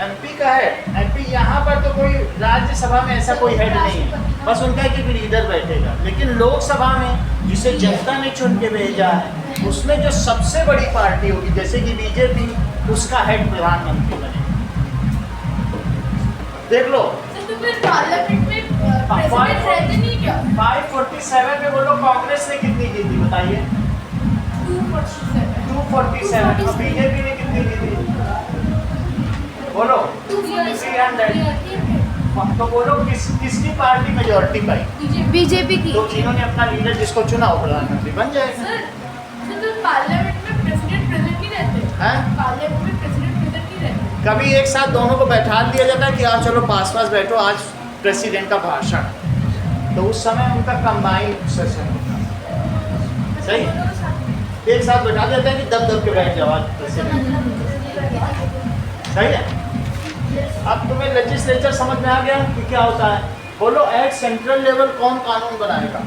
Speaker 1: MP का हेड, MP यहाँ पर तो कोई राज्यसभा में ऐसा कोई हेड नहीं है, बस उनका एक लीडर बैठेगा। लेकिन लोकसभा में जिसे जनता ने चुन के भेजा है, उसमें जो सबसे बड़ी पार्टी होगी, जैसे कि बीजेपी, उसका हेड प्रधानमंत्री बनेगा। देख लो,
Speaker 2: पार्लियामेंट में प्रेसिडेंट रहते नहीं क्या?
Speaker 1: 547 में बोलो कांग्रेस ने कितनी जीती बताइए? 247। और बीजेपी ने कितनी जीती बोलो? 300। तो बोलो किसकी पार्टी मेजोरिटी पाई?
Speaker 4: बीजेपी की।
Speaker 1: तो इन्होंने अपना लीडर जिसको चुना वो प्रधानमंत्री बन जाएगा।
Speaker 2: सर तो पार्लियामेंट में प्रेसिडेंट प्रेजेंट नहीं रहते?
Speaker 1: हैं?
Speaker 2: पार्लियामेंट में प्रेसिडेंट प्रेजेंट नहीं रहते?
Speaker 1: कभी एक साथ दोनों को बैठा दिया जाता है कि आप चलो पास पास बैठो, आज प्रेसिडेंट का भाषण, तो उस समय उनका कंबाइंड सेशन होता है। सही, एक साथ बैठा देते हैं कि दब दब के बैठ जाओ आज प्रेसिडेंट। सही है। अब तुम्हें लेजिस्लेचर समझ में आ गया कि क्या होता है? बोलो एट सेंट्रल लेवल कौन कानून बनाएगा?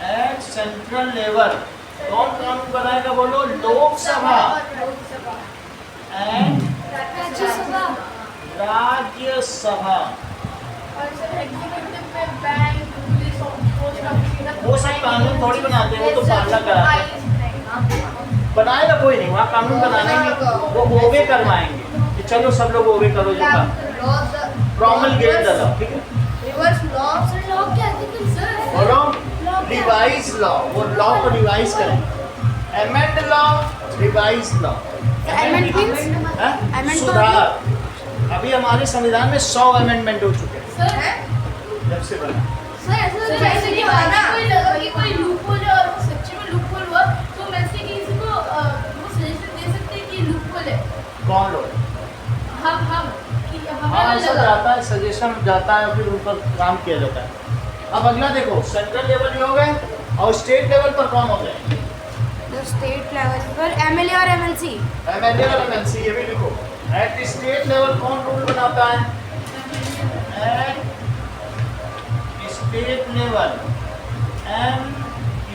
Speaker 1: एट सेंट्रल लेवल कौन कानून बनाएगा? बोलो लोकसभा एंड
Speaker 2: राज्यसभा
Speaker 1: राज्यसभा।
Speaker 2: और सर एग्जीक्यूटिव में बैंक, पुलिस और पोस्ट ऑफिस,
Speaker 1: वो सब कानून थोड़ी बनाते हैं, वो तो पालना कराते हैं। बनाएगा कोई नहीं, वहाँ कानून बनाने में वो ओबे करवाएंगे कि चलो सब लोग ओबे करो जो का प्रोमलगेट द लॉ। ठीक है,
Speaker 3: रिवर्स लॉ।
Speaker 2: सर लॉ क्या है सर?
Speaker 1: बोलो रिवाइज लॉ, वो लॉ को रिवाइज करें। Amend law, revise law.
Speaker 4: Amend means? Amend
Speaker 1: सुधार। अभी हमारे संविधान में 100 अमेंडमेंट हो चुके हैं
Speaker 2: सर
Speaker 1: जब से बना।
Speaker 3: सर ऐसा
Speaker 2: सर ऐसे नहीं हुआ ना, कोई लगा कि कोई लूपहोल है और वो सच्ची में लूपहोल हुआ, तो हम ऐसे किसी को वो सजेशन दे सकते हैं कि लूपहोल है।
Speaker 1: कौन लोग?
Speaker 2: हम कि हमें
Speaker 1: हाँ, ऐसा
Speaker 2: लगा।
Speaker 1: जाता है, सजेशन जाता है, फिर उन पर काम किया जाता है। अब अगला देखो, सेंट्रल लेवल भी हो गए और स्टेट लेवल पर कौन होते हैं?
Speaker 4: स्टेट लेवल पर एमएलए और एमएलसी।
Speaker 1: एमएलए और एमएलसी, ये भी लिखो। एट स्टेट लेवल कौन रूल बनाता है? एट स्टेट लेवल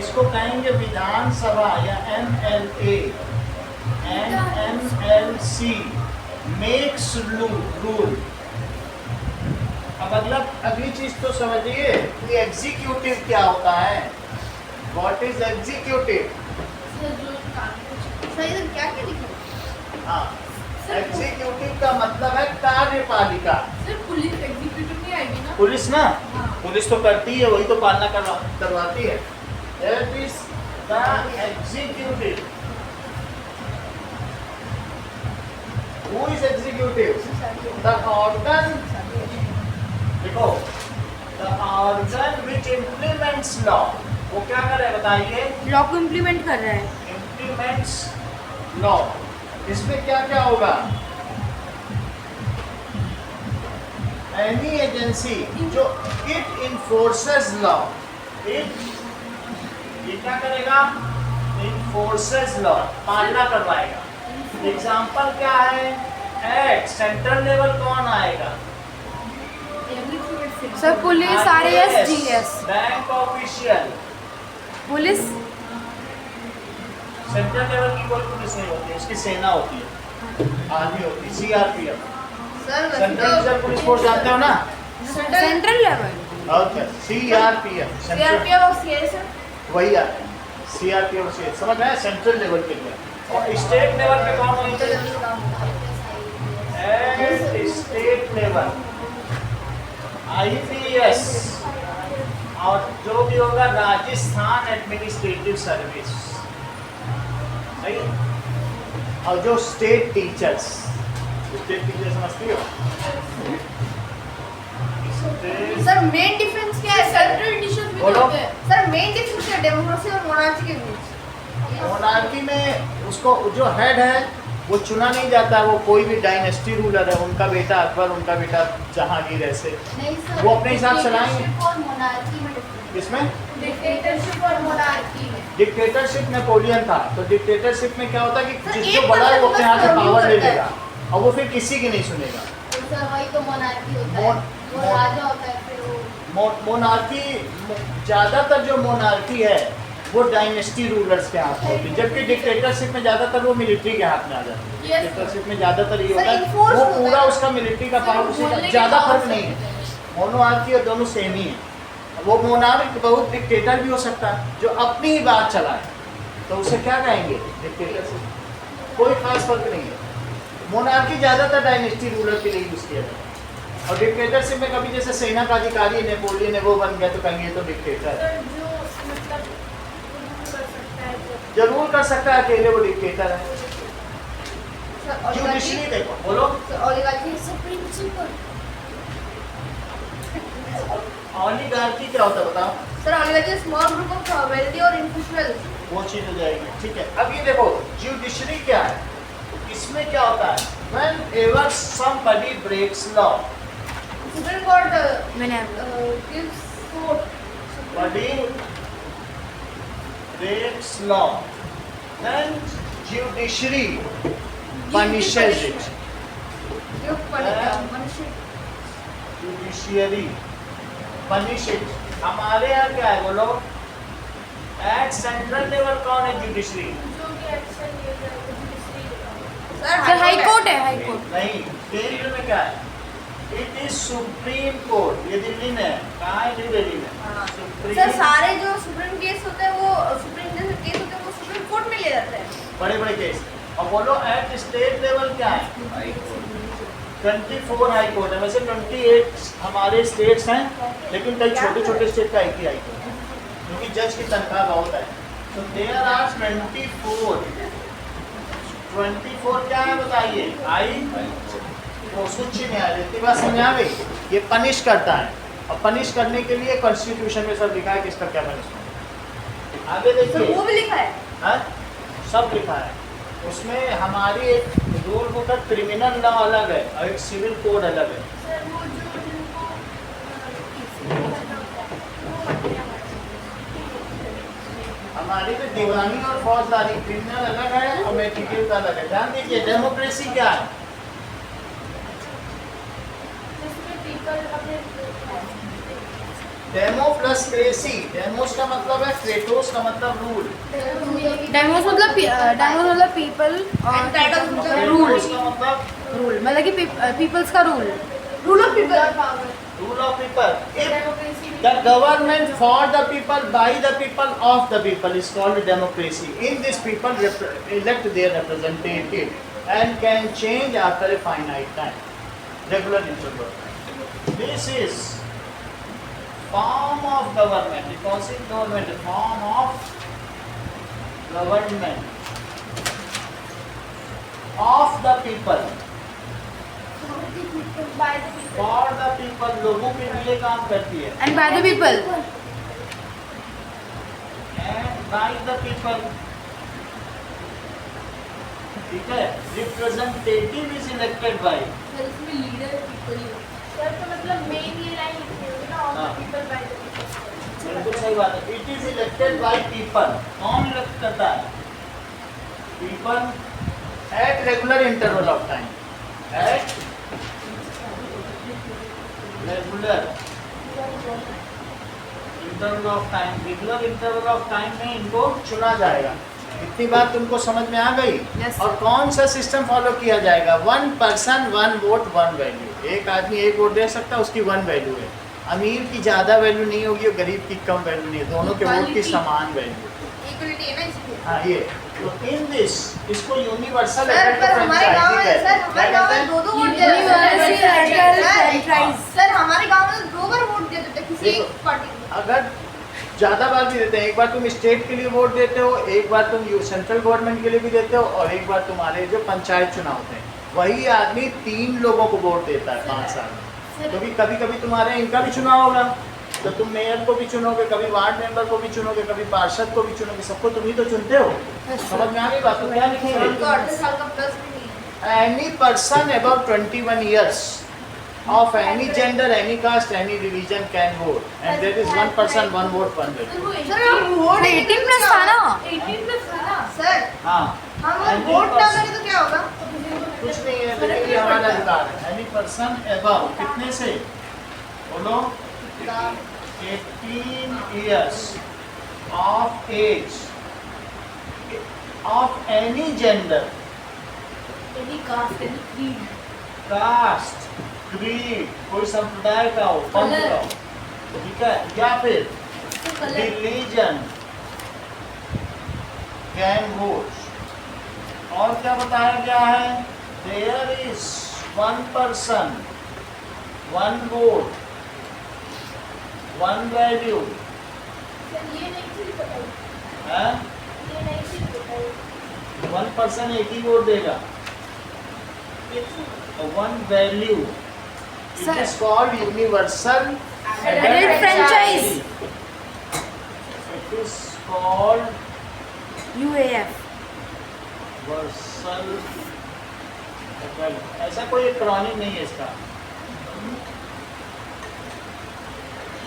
Speaker 1: इसको कहेंगे विधानसभा या MLA and MLC makes rule. अब अगली चीज तो समझिए कि एग्जीक्यूटिव क्या होता है। What is executive?
Speaker 2: सर जो काम
Speaker 3: सही से क्या क्या लिखा?
Speaker 1: हाँ, एग्जीक्यूटिव का मतलब है कार्यपालिका।
Speaker 2: सर पुलिस एग्जीक्यूटिव नहीं आएगी ना?
Speaker 1: पुलिस ना,
Speaker 2: हाँ।
Speaker 1: पुलिस तो करती है, वही तो पालना करवाती है। That is the executive. Who is executive? The organ. देखो, the organ which implements law. वो क्या करे बताइए?
Speaker 4: लॉ को इम्प्लीमेंट कर रहा है।
Speaker 1: Implements law. इसमें क्या क्या होगा? Any agency जो it enforces law. ये क्या करेगा? Enforces law, पालना करवाएगा। एग्जाम्पल क्या है? एट सेंट्रल लेवल कौन आएगा?
Speaker 4: Sir police, RAS, GS।
Speaker 1: Bank official.
Speaker 4: Police
Speaker 1: central level की कोई पुलिस नहीं होती, उसकी सेना होती है, आर्मी होती है, CRPF।
Speaker 3: Sir
Speaker 1: central reserve police force जानते हो ना?
Speaker 4: Central level.
Speaker 1: Okay, CRPF
Speaker 3: CRPF और सीएसएफ
Speaker 1: वही आता है। CRPF से समझ में आया? सेंट्रल लेवल के लिए। और स्टेट लेवल पे कौन होती है? At state level IPS। और जो भी होगा राजस्थान एडमिनिस्ट्रेटिव सर्विस, सही है? और जो स्टेट टीचर्स समझती हो?
Speaker 3: सर मेन डिफरेंस क्या है?
Speaker 2: सेंट्रल डिशेस भी
Speaker 1: बोलो।
Speaker 2: होते हैं।
Speaker 3: सर मेन डिफरेंस क्या है डेमोक्रेसी और मोनार्ची के बीच?
Speaker 1: मोनार्की में उसको जो हेड है वो चुना नहीं जाता, वो कोई भी डायनेस्टी रूलर है, उनका बेटा अकबर, उनका बेटा जहांगीर, ऐसे
Speaker 3: नहीं सर,
Speaker 1: वो अपने हिसाब से लाएंगे।
Speaker 3: डिक्टेटरशिप और मोनार्ची में difference।
Speaker 1: इसमें
Speaker 3: डिक्टेटरशिप और मोनार्ची में
Speaker 1: डिक्टेटरशिप नेपोलियन था, तो डिक्टेटरशिप में क्या होता है कि
Speaker 3: सर,
Speaker 1: जिसको
Speaker 3: एक
Speaker 1: बड़ा है वो
Speaker 3: person
Speaker 1: अपने हाथ से
Speaker 3: बस
Speaker 1: पावर ले
Speaker 3: करता है।
Speaker 1: लेगा और वो फिर किसी की नहीं सुनेगा।
Speaker 3: तो सर वही तो मोनार्ची होता है,
Speaker 1: मोन-
Speaker 3: वो राजा होता है, फिर वो
Speaker 1: मोनार्की, ज़्यादातर जो मोनार्की है वो डायनेस्टी रूलर्स के हाथ में होती है, जबकि डिक्टेटरशिप में ज़्यादातर वो मिलिट्री के हाथ में आ जाती है।
Speaker 2: Yes,
Speaker 1: डिक्टेटरशिप में ज़्यादातर ये
Speaker 3: सर,
Speaker 1: होता है
Speaker 3: enforce
Speaker 1: वो
Speaker 3: होता है।
Speaker 1: पूरा उसका मिलिट्री का पावर,
Speaker 2: बोलने के
Speaker 1: ज़्यादा
Speaker 2: power
Speaker 1: फर्क
Speaker 2: से
Speaker 1: नहीं है।
Speaker 2: होता है।
Speaker 1: मोनार्की और दोनों सेम ही है। वो मोनार्क बहुत डिक्टेटर भी हो सकता है जो अपनी ही बात चलाए, तो उसे क्या कहेंगे? डिक्टेटरशिप। कोई खास फर्क नहीं है। मोनार्की ज़्यादातर डायनेस्टी रूलर के लिए यूज़ किया जाता है, और डिक्टेटरशिप में कभी जैसे सेना का अधिकारी नेपोलियन है वो बन गया तो कहेंगे ये तो डिक्टेटर है।
Speaker 2: सर जो मतलब कर सकता है तो
Speaker 1: जरूर कर सकता है, अकेले वो डिक्टेटर है।
Speaker 3: सर
Speaker 1: जुडिशरी देखो, बोलो।
Speaker 3: ओलिगार्ची
Speaker 1: ऑलिगार्की क्या होता है बताओ?
Speaker 3: Sir oligarchy small group of wealthy और इंडिविजुअल्स।
Speaker 1: वो चीज हो जाएगी, ठीक है। अब ये देखो जुडिशरी क्या है, इसमें क्या होता है? Whenever somebody breaks law,
Speaker 3: supreme court
Speaker 4: मैंने
Speaker 3: gives court
Speaker 1: body breaks law, then judiciary punishes it.
Speaker 3: give punishment।
Speaker 1: Judiciary punish it. हमारे यहाँ क्या है बोलो? एट सेंट्रल लेवल कौन है जुडिशरी?
Speaker 2: जो भी एक्शन लिया जाए वो जुडिशरी
Speaker 4: सर हाई कोर्ट है, हाई कोर्ट।
Speaker 1: नहीं, केंद्र में क्या है? It is supreme court. ये दिल्ली में है, कहाँ है? न्यू दिल्ली में।
Speaker 3: हाँ।
Speaker 1: सुप्रीम
Speaker 3: सर सारे जो सुप्रीम केस होते हैं वो सुप्रीम जैसे केस होते हैं वो सुप्रीम कोर्ट में ले जाते हैं।
Speaker 1: बड़े बड़े केस। और बोलो एट स्टेट लेवल क्या है? 24 हाई कोर्ट है। वैसे 28 हमारे स्टेट्स हैं, लेकिन कई छोटे छोटे स्टेट का एक ही हाई कोर्ट है, क्योंकि जज की तनख्वाह बहुत है। तो देयर आर 24 क्या है बताइए? आई वो उच्च न्यायालय। इतनी बात समझ आ गई? ये पनिश करता है, और पनिश करने के लिए कॉन्स्टिट्यूशन में सब लिखा है किसका क्या पनिशमेंट। आगे
Speaker 3: सर
Speaker 1: देखिए,
Speaker 3: वो भी लिखा है।
Speaker 1: हाँ? सब लिखा है उसमें। हमारी एक रूल बुक है, क्रिमिनल लॉ अलग है और एक सिविल कोड अलग है।
Speaker 2: सर वो जो जिनको
Speaker 1: हमारी तो दीवानी और फौजदारी, क्रिमिनल अलग है और मेडिकल का अलग है। ध्यान दीजिए, डेमोक्रेसी क्या है?
Speaker 2: जिसमें पीपल अपने
Speaker 1: डेमो प्लस क्रेसी, डेमोस का मतलब है, क्रेटोस का मतलब रूल,
Speaker 4: डेमोस मतलब पीपल और
Speaker 3: टाइटल
Speaker 1: क्रेटोस का मतलब
Speaker 4: रूल मतलब कि पीपल्स का rule.
Speaker 3: Rule of people.
Speaker 1: rule of people. If the government for the people, by the people, of the people is called democracy. In this, people elect their representative and can change after a finite time, regular interval. This is form of government. Because in government, form of government of the people. For the people, लोगों के लिए काम करती है।
Speaker 4: And by the people.
Speaker 1: And by the people, ठीक है। Representative is elected by,
Speaker 2: sir इसमें leader people ही
Speaker 3: sir तो मतलब मेन ये लाइन लिखी होगी ना, ऑफ
Speaker 1: हाँ।
Speaker 3: The people by the people.
Speaker 1: बिल्कुल सही बात है। It is elected by people. कौन इलेक्ट करता है? People at regular interval of time. At regular interval of time. Regular interval of time में इनको चुना जाएगा। इतनी बात तुमको समझ में आ गई?
Speaker 4: Yes,
Speaker 1: और कौन सा सिस्टम फॉलो किया जाएगा? 1 person 1 vote 1 वैल्यू। एक आदमी 1 वोट दे सकता है, उसकी 1 वैल्यू है। अमीर की ज़्यादा वैल्यू नहीं होगी और गरीब की कम वैल्यू नहीं है, दोनों के वोट की समान वैल्यू।
Speaker 3: इक्वलिटी है ना इसलिए।
Speaker 1: हाँ ये तो इन दिस इसको यूनिवर्सल
Speaker 3: सर पर हमारे गांव में सर हमारे गांव में 2-2 वोट दे देते हैं। सर हमारे गांव में 2 बार वोट दे देते हैं किसी एक
Speaker 1: देखो,
Speaker 3: पार्टी को।
Speaker 1: अगर ज़्यादा बार भी देते हैं, एक बार तुम स्टेट के लिए वोट देते हो, एक बार तुम सेंट्रल गवर्नमेंट के लिए भी देते हो, और एक बार तुम्हारे जो पंचायत चुनाव होते हैं, वही आदमी 3 लोगों को वोट देता है 5 साल में। क्योंकि कभी कभी तुम्हारे इनका भी चुनाव होगा, तो तुम मेयर को भी चुनोगे, कभी वार्ड मेंबर को भी चुनोगे, कभी पार्षद को भी चुनोगे, सबको तुम ही तो चुनते हो। समझ में आ गई बात? तो क्या लिखेंगे?
Speaker 3: तो 18 साल का प्लस भी नहीं है।
Speaker 1: Any person above 21 years of any gender, any caste, any religion can vote, and there is 1 person 1 vote 1 vote.
Speaker 2: Sir वो
Speaker 3: सर वोट
Speaker 4: 18 प्लस था ना।
Speaker 2: 18 प्लस था ना।
Speaker 3: सर
Speaker 1: हाँ,
Speaker 3: हम अगर वोट ना करें तो क्या होगा?
Speaker 1: कुछ नहीं है, लेकिन ये हमारा अधिकार है। Any person above कितने से? बोलो 18 years of age of any gender,
Speaker 2: any caste any creed
Speaker 1: caste, creed, कोई संप्रदाय का हो, पंथ का हो, ठीक है, या फिर
Speaker 2: कलर
Speaker 1: रिलीजन कैन वोट। और क्या बताया गया है? There is 1 person 1 vote 1 value
Speaker 3: sir ये नहीं चीज बताइए,
Speaker 1: है।
Speaker 3: ये नहीं चीज बताइए।
Speaker 1: 1 person एक ही वोट देगा, 1 value। It
Speaker 4: Sir.
Speaker 1: is called universal
Speaker 4: Adult franchise.
Speaker 1: It is called
Speaker 4: UAF।
Speaker 1: universal adult। ऐसा कोई क्रॉनिक नहीं है इसका।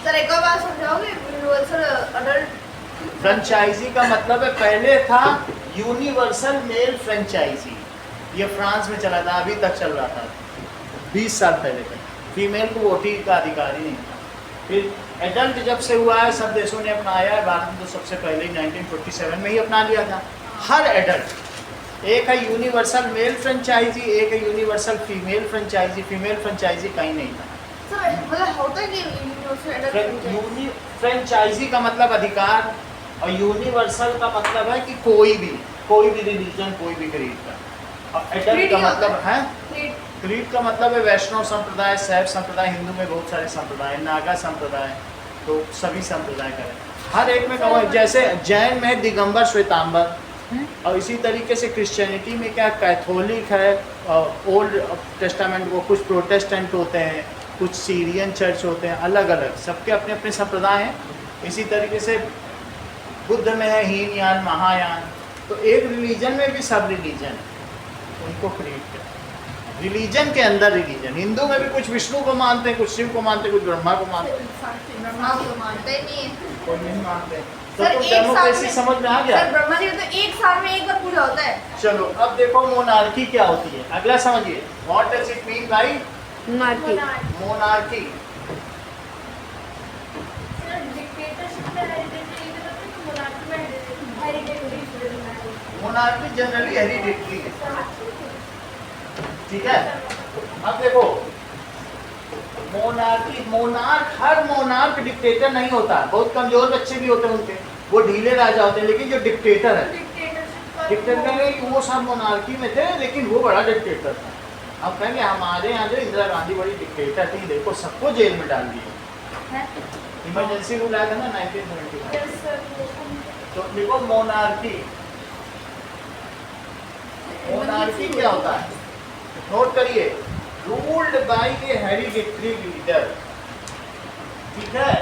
Speaker 3: सर एक और बात समझाओगे? यूनिवर्सल अडल्ट
Speaker 1: फ्रेंचाइजी का मतलब है, पहले था यूनिवर्सल मेल फ्रेंचाइजी, ये फ्रांस में चला था, अभी तक चल रहा था, 20 साल पहले तक फीमेल को वोटिंग का अधिकार ही नहीं था। फिर एडल्ट जब से हुआ है, सब देशों ने अपनाया है, भारत में तो सबसे पहले ही 1947 में ही अपना लिया था। हर एडल्ट, एक है यूनिवर्सल मेल फ्रेंचाइजी, एक है universal female franchise. Female franchise कहीं नहीं था।
Speaker 3: सर मतलब होता है कि यूनिवर्सल अडल्ट
Speaker 1: फ्रेंचाइजी का मतलब अधिकार, और यूनिवर्सल का मतलब है कि कोई भी रिलीजन, कोई भी क्रीड का। और एडल्ट का मतलब है, क्रीड का मतलब है वैष्णव संप्रदाय, शैव संप्रदाय, हिंदू में बहुत सारे संप्रदाय, नागा संप्रदाय, तो सभी संप्रदाय का है। हर एक में कहो, जैसे जैन में दिगंबर श्वेतांबर, और इसी तरीके से क्रिश्चियनिटी में क्या कैथोलिक है, ओल्ड टेस्टामेंट, वो कुछ प्रोटेस्टेंट होते हैं, कुछ सीरियन चर्च होते हैं, अलग अलग सबके अपने अपने संप्रदाय हैं। इसी तरीके से बुद्ध में है हीनयान, महायान, तो एक रिलीजन में भी सब रिलीजन उनको क्रिएट करते हैं। रिलीजन के अंदर रिलीजन, हिंदू में भी कुछ विष्णु को मानते हैं, कुछ शिव को मानते हैं, कुछ ब्रह्मा को मानते हैं,
Speaker 3: ब्रह्मा को मानते ही नहीं है।
Speaker 1: कोई नहीं मानते। तो
Speaker 3: सर, एक साल
Speaker 1: डेमोक्रेसी
Speaker 3: में-
Speaker 1: समझ में आ गया?
Speaker 3: सर ब्रह्मा जी तो 1 साल में एक बार पूजा होता है।
Speaker 1: चलो अब देखो मोनार्की क्या होती है, अगला समझिए। What does it mean by
Speaker 4: monarchy.
Speaker 1: Monarchy? Monarchy generally hereditary है, ठीक है। अब देखो हर मोनार्क डिक्टेटर नहीं होता, बहुत कमजोर बच्चे भी होते हैं उनके, वो ढीले राजा होते हैं, लेकिन जो डिक्टेटर है, डिक्टेटर वो सब मोनार्की में थे, लेकिन वो बड़ा डिक्टेटर था। अब कहेंगे हमारे यहाँ जो इंदिरा गांधी बड़ी डिक्टेटर थी, देखो सबको जेल में डाल दिया, इमरजेंसी रूल आया था ना 1975। तो देखो मोनार्की क्या होता है, नोट करिए, ruled by a hereditary leader, ठीक है।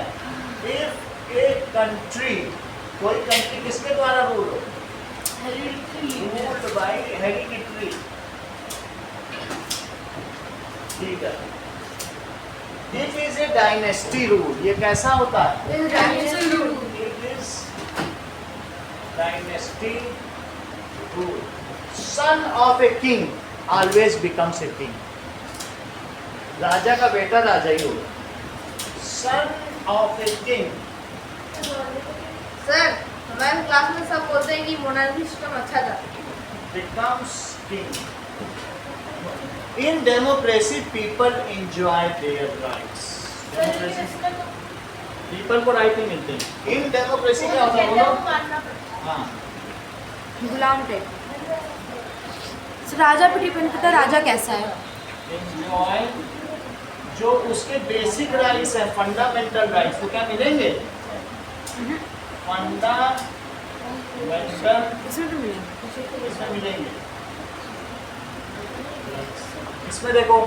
Speaker 1: इफ ए कंट्री, कोई कंट्री किसके द्वारा रूल हो, रूल्ड बाय हेरिडिटरी, ठीक है। This is a dynasty rule, ये कैसा होता है, it is dynasty rule. Son of a king always becomes a king, राजा का बेटा राजा ही होगा, son of a king.
Speaker 3: Sir हमारे क्लास में सब बोलते हैं कि मोनार्की सिस्टम अच्छा था।
Speaker 1: becomes king. In democracy, people enjoy their rights. People को राइट नहीं मिलते हैं। In democracy क्या होता है बोलो? हाँ।
Speaker 4: गुलाम टाइप। राजा पे डिपेंड करता है राजा कैसा है।
Speaker 1: Enjoy जो उसके बेसिक राइट्स हैं, फंडामेंटल राइट्स, तो क्या मिलेंगे? फंडामेंटल
Speaker 4: इसमें तो मिलेंगे।
Speaker 1: इसमें मिलेंगे। इसमें देखो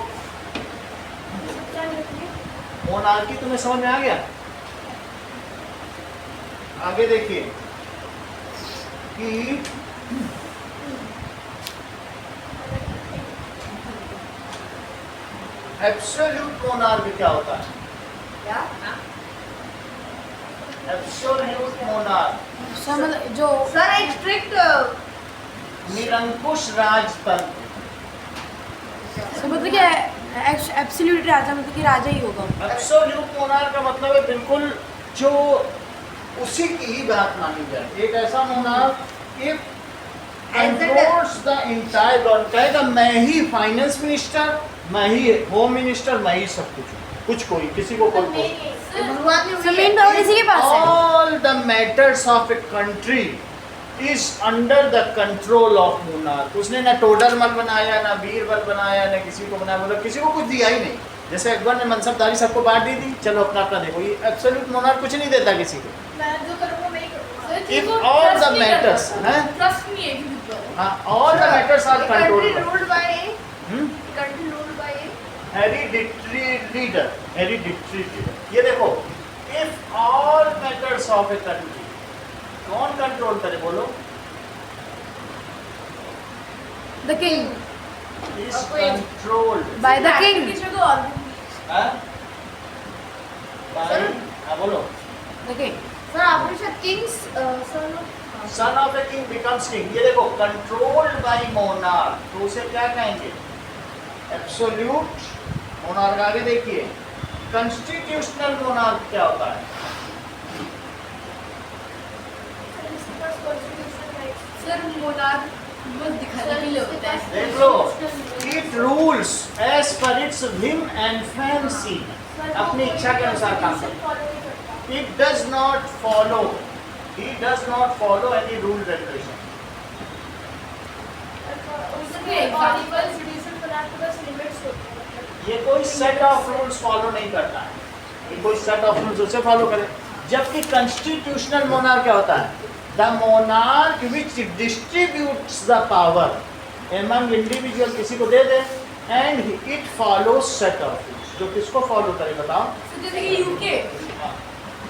Speaker 1: मोनार्की तुम्हें समझ में आ गया? आगे देखिए कि एब्सोल्यूट मोनार्क क्या होता है?
Speaker 3: क्या?
Speaker 1: एब्सोल्यूट मोनार्क
Speaker 4: मतलब जो
Speaker 3: सर एक स्ट्रिक्ट
Speaker 1: निरंकुश राजतंत्र।
Speaker 4: मतलब क्या एब्सोल्यूट राजा, मतलब कि राजा ही होगा।
Speaker 1: एब्सोल्यूट मोनार्क का मतलब है बिल्कुल जो उसी की ही बात मानी जाए, एक ऐसा monarch if controls the entire government, कहेगा मैं ही फाइनेंस मिनिस्टर, मैं ही होम मिनिस्टर, मैं ही सब कुछ कोई किसी को कोई
Speaker 4: मेन पावर इसी के पास है।
Speaker 1: All the matters of a country is under the control of monarch. उसने ना टोडरमल बनाया, ना बीरबल बनाया, ना किसी को बनाया, मतलब किसी को कुछ दिया ही नहीं। जैसे अकबर ने मनसबदारी सबको बांट दी थी, चलो अपना अपना देखो। ये एब्सोल्यूट मोनार्क कुछ नहीं देता किसी को।
Speaker 2: मैं जो करूँगा मैं ही करूँगा।
Speaker 1: If all the matters, हैं?
Speaker 2: ट्रस्ट नहीं है किसी पर।
Speaker 1: हाँ, all the matters are
Speaker 3: country
Speaker 1: controlled
Speaker 3: ruled by
Speaker 1: by
Speaker 3: hereditary
Speaker 1: hereditary leader। ये देखो, if all matters of a country, कौन कंट्रोल करे बोलो?
Speaker 4: The king
Speaker 1: Is controlled
Speaker 4: by the king.
Speaker 2: किसी को और
Speaker 1: हाँ? by, हाँ बोलो।
Speaker 4: The king.
Speaker 3: सर आपने शायद Kings
Speaker 1: Son of a king becomes king। ये देखो, controlled by monarch, तो उसे क्या कहेंगे? Absolute monarch। आगे देखिए, constitutional monarch क्या होता है?
Speaker 2: सर मोनार्क बस दिखाने के लिए होता है।
Speaker 1: देख लो, it rules as per its whim and fancy, अपनी इच्छा के अनुसार काम करता है। It does not follow, he does not follow any rule regulation। ये कोई सेट ऑफ रूल्स फॉलो नहीं करता है, ये कोई सेट ऑफ रूल्स उसे फॉलो करे। जबकि कॉन्स्टिट्यूशनल मोनार्क क्या होता है? The monarch which distributes the power among individual, किसी को दे दे, and it follows set of rules. जो किसको फॉलो करे बताओ?
Speaker 2: जैसे कि यूके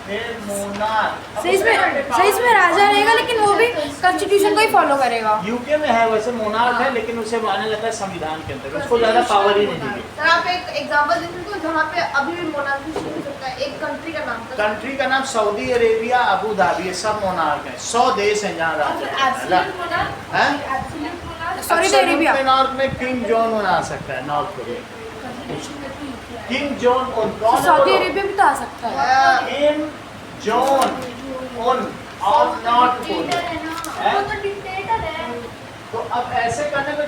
Speaker 1: फिर मोनार्क
Speaker 4: सही में राजा रहेगा, लेकिन वो भी कॉन्स्टिट्यूशन को ही फॉलो करेगा।
Speaker 1: यूके में है वैसे मोनार्क है, लेकिन उसे माना जाता है संविधान के अंतर्गत, उसको ज्यादा पावर ही नहीं दी गई।
Speaker 3: सर आप एक एग्जांपल दे सकते हो जहाँ पे अभी भी मोनार्की शुरू हो सकता है? एक कंट्री का नाम था।
Speaker 1: कंट्री का नाम सऊदी अरेबिया, अबू धाबी, ये सब मोनार्क है। 100 देश हैं जहाँ राजा
Speaker 2: एब्सोल्यूट मोनार्क,
Speaker 1: हैं।
Speaker 2: Absolute monarch
Speaker 4: sorry Arabia.
Speaker 1: North में किंग जॉन बना सकता है, नॉर्थ कोरिया। किंग जॉन उन कौन है
Speaker 4: सऊदी
Speaker 1: बोलो?
Speaker 4: अरेबिया भी तो आ सकता है।
Speaker 1: किंग जॉन उन ऑफ नॉर्थ कोरिया।
Speaker 2: वो तो डिक्टेटर है।
Speaker 1: तो अब ऐसे करने में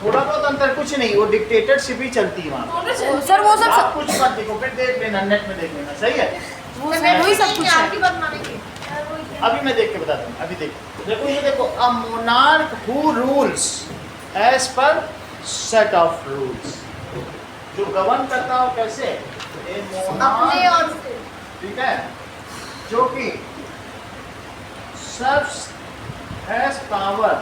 Speaker 1: थोड़ा बहुत अंतर, कुछ नहीं, वो डिक्टेटरशिप ही चलती है वहाँ
Speaker 2: दोनों चल
Speaker 4: सर वो सब
Speaker 1: आप कुछ मत देखो, फिर देख लेना, नेट में देख लेना, सही है।
Speaker 4: वो
Speaker 3: तो
Speaker 4: सब वही सब कुछ है।
Speaker 3: आपकी बात मानेंगे
Speaker 1: अभी मैं देख के बताता हूँ, अभी देखो ये देखो, a monarch who rules as per set of rules, जो गवर्न करता हो कैसे, ए
Speaker 3: अपने
Speaker 1: मोनार्क,
Speaker 3: और
Speaker 1: ठीक है, जो कि सर्व्स हैज पावर,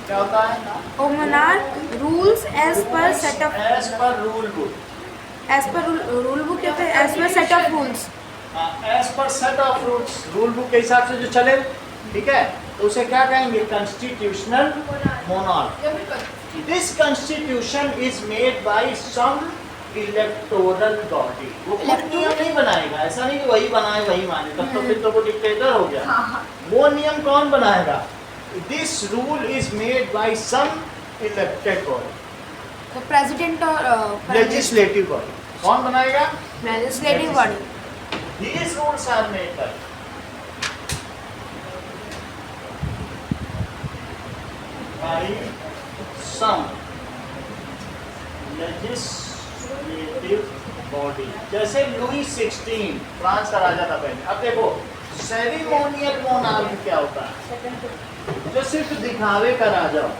Speaker 1: क्या होता है,
Speaker 4: oh monarch rules as per set of
Speaker 1: as per rule book,
Speaker 4: as per rule book कहते हैं, as per set of rules।
Speaker 1: As per set of rules, rule book के हिसाब से जो चले, ठीक है, तो उसे क्या कहेंगे, कॉन्स्टिट्यूशनल मोनार्क।
Speaker 2: या फिर constitution।
Speaker 1: This constitution is made by some electoral body, वो खुद नियम नहीं बनाएगा, ऐसा नहीं कि वही बनाए वही माने, तब तो फिर तो वो डिक्टेटर हो गया। वो नियम कौन बनाएगा, this rule is made by some elected body,
Speaker 4: तो प्रेसिडेंट और
Speaker 1: लेजिस्लेटिव बॉडी, कौन बनाएगा,
Speaker 4: legislative body.
Speaker 1: These rules are made by some legislative body, जैसे लुई 16 फ्रांस का राजा था पहले। अब देखो सेरिमोनियल मोनार्क क्या होता है, जो सिर्फ दिखावे का राजा हो,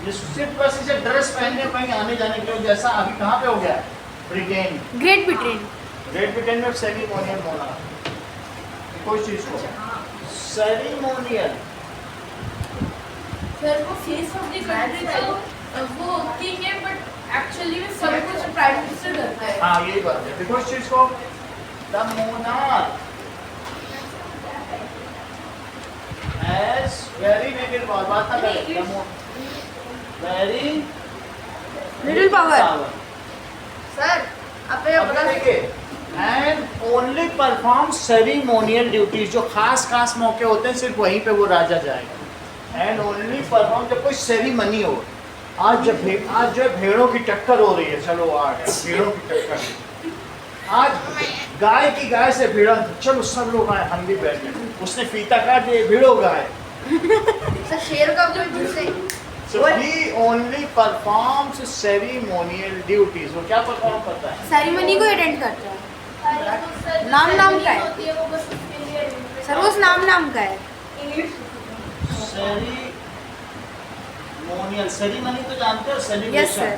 Speaker 1: जो सिर्फ बस इसे ड्रेस पहनने कहीं आने जाने के लिए, जैसा अभी कहाँ पे हो गया, Britain,
Speaker 4: Great Britain.
Speaker 1: Great Britain में सेरिमोनियल मोनार्क, कोई चीज को सेरिमोनियल,
Speaker 2: सर वो फेस ऑफ द कंट्री तो वो किंग है, बट एक्चुअली में सब कुछ प्राइम मिनिस्टर करता है।
Speaker 1: हाँ यही बात है, देखो इस चीज को, the monarch has very little power, बात ना करें, वेरी
Speaker 4: लिटिल पावर।
Speaker 3: सर अब ये
Speaker 1: अब
Speaker 3: बता
Speaker 1: देखिए, and only perform ceremonial duties, जो खास खास मौके होते हैं सिर्फ वहीं पे वो राजा जाएगा, एंड ओनली परफॉर्म जब कोई सेरिमनी हो, आज जो है भेड़ों की टक्कर हो रही है, चलो आ गया भेड़ों की टक्कर, आज गाय की गाय से भिड़ा, चलो सब लोग आए, हम भी बैठ गए, उसने फीता काट दिया, भिड़ो गाय,
Speaker 3: सर शेर का कोई दूसरे
Speaker 1: so he only performs ceremonial duties, वो क्या परफॉर्म करता है,
Speaker 4: सेरेमनी को अटेंड करता है। नाम का है।
Speaker 2: होती है वो बस उसके लिए
Speaker 4: सर वो नाम का है।
Speaker 1: सेरिमोनियल, सेरिमनी तो जानते हो,
Speaker 4: यस
Speaker 1: सेलिब्रेशन
Speaker 4: सर।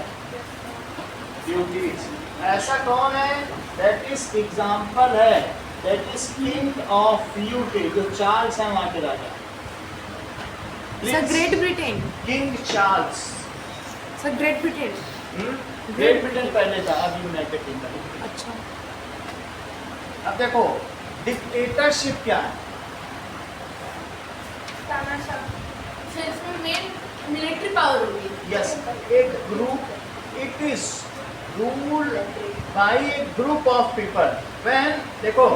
Speaker 1: ड्यूटीज, ऐसा कौन है, दैट इज एग्जांपल है, that is king of UK, जो चार्ल्स है वहाँ के राजा,
Speaker 4: sir Great Britain.
Speaker 1: King Charles,
Speaker 4: sir Great Britain.
Speaker 1: Great Britain पहले था, अब यूनाइटेड किंगडम।
Speaker 4: अच्छा।
Speaker 1: अब देखो डिक्टेटरशिप क्या है,
Speaker 2: फिर इसमें मेन मिलिट्री पावर होगी।
Speaker 1: यस, एक group, it is rule by A group of people, when देखो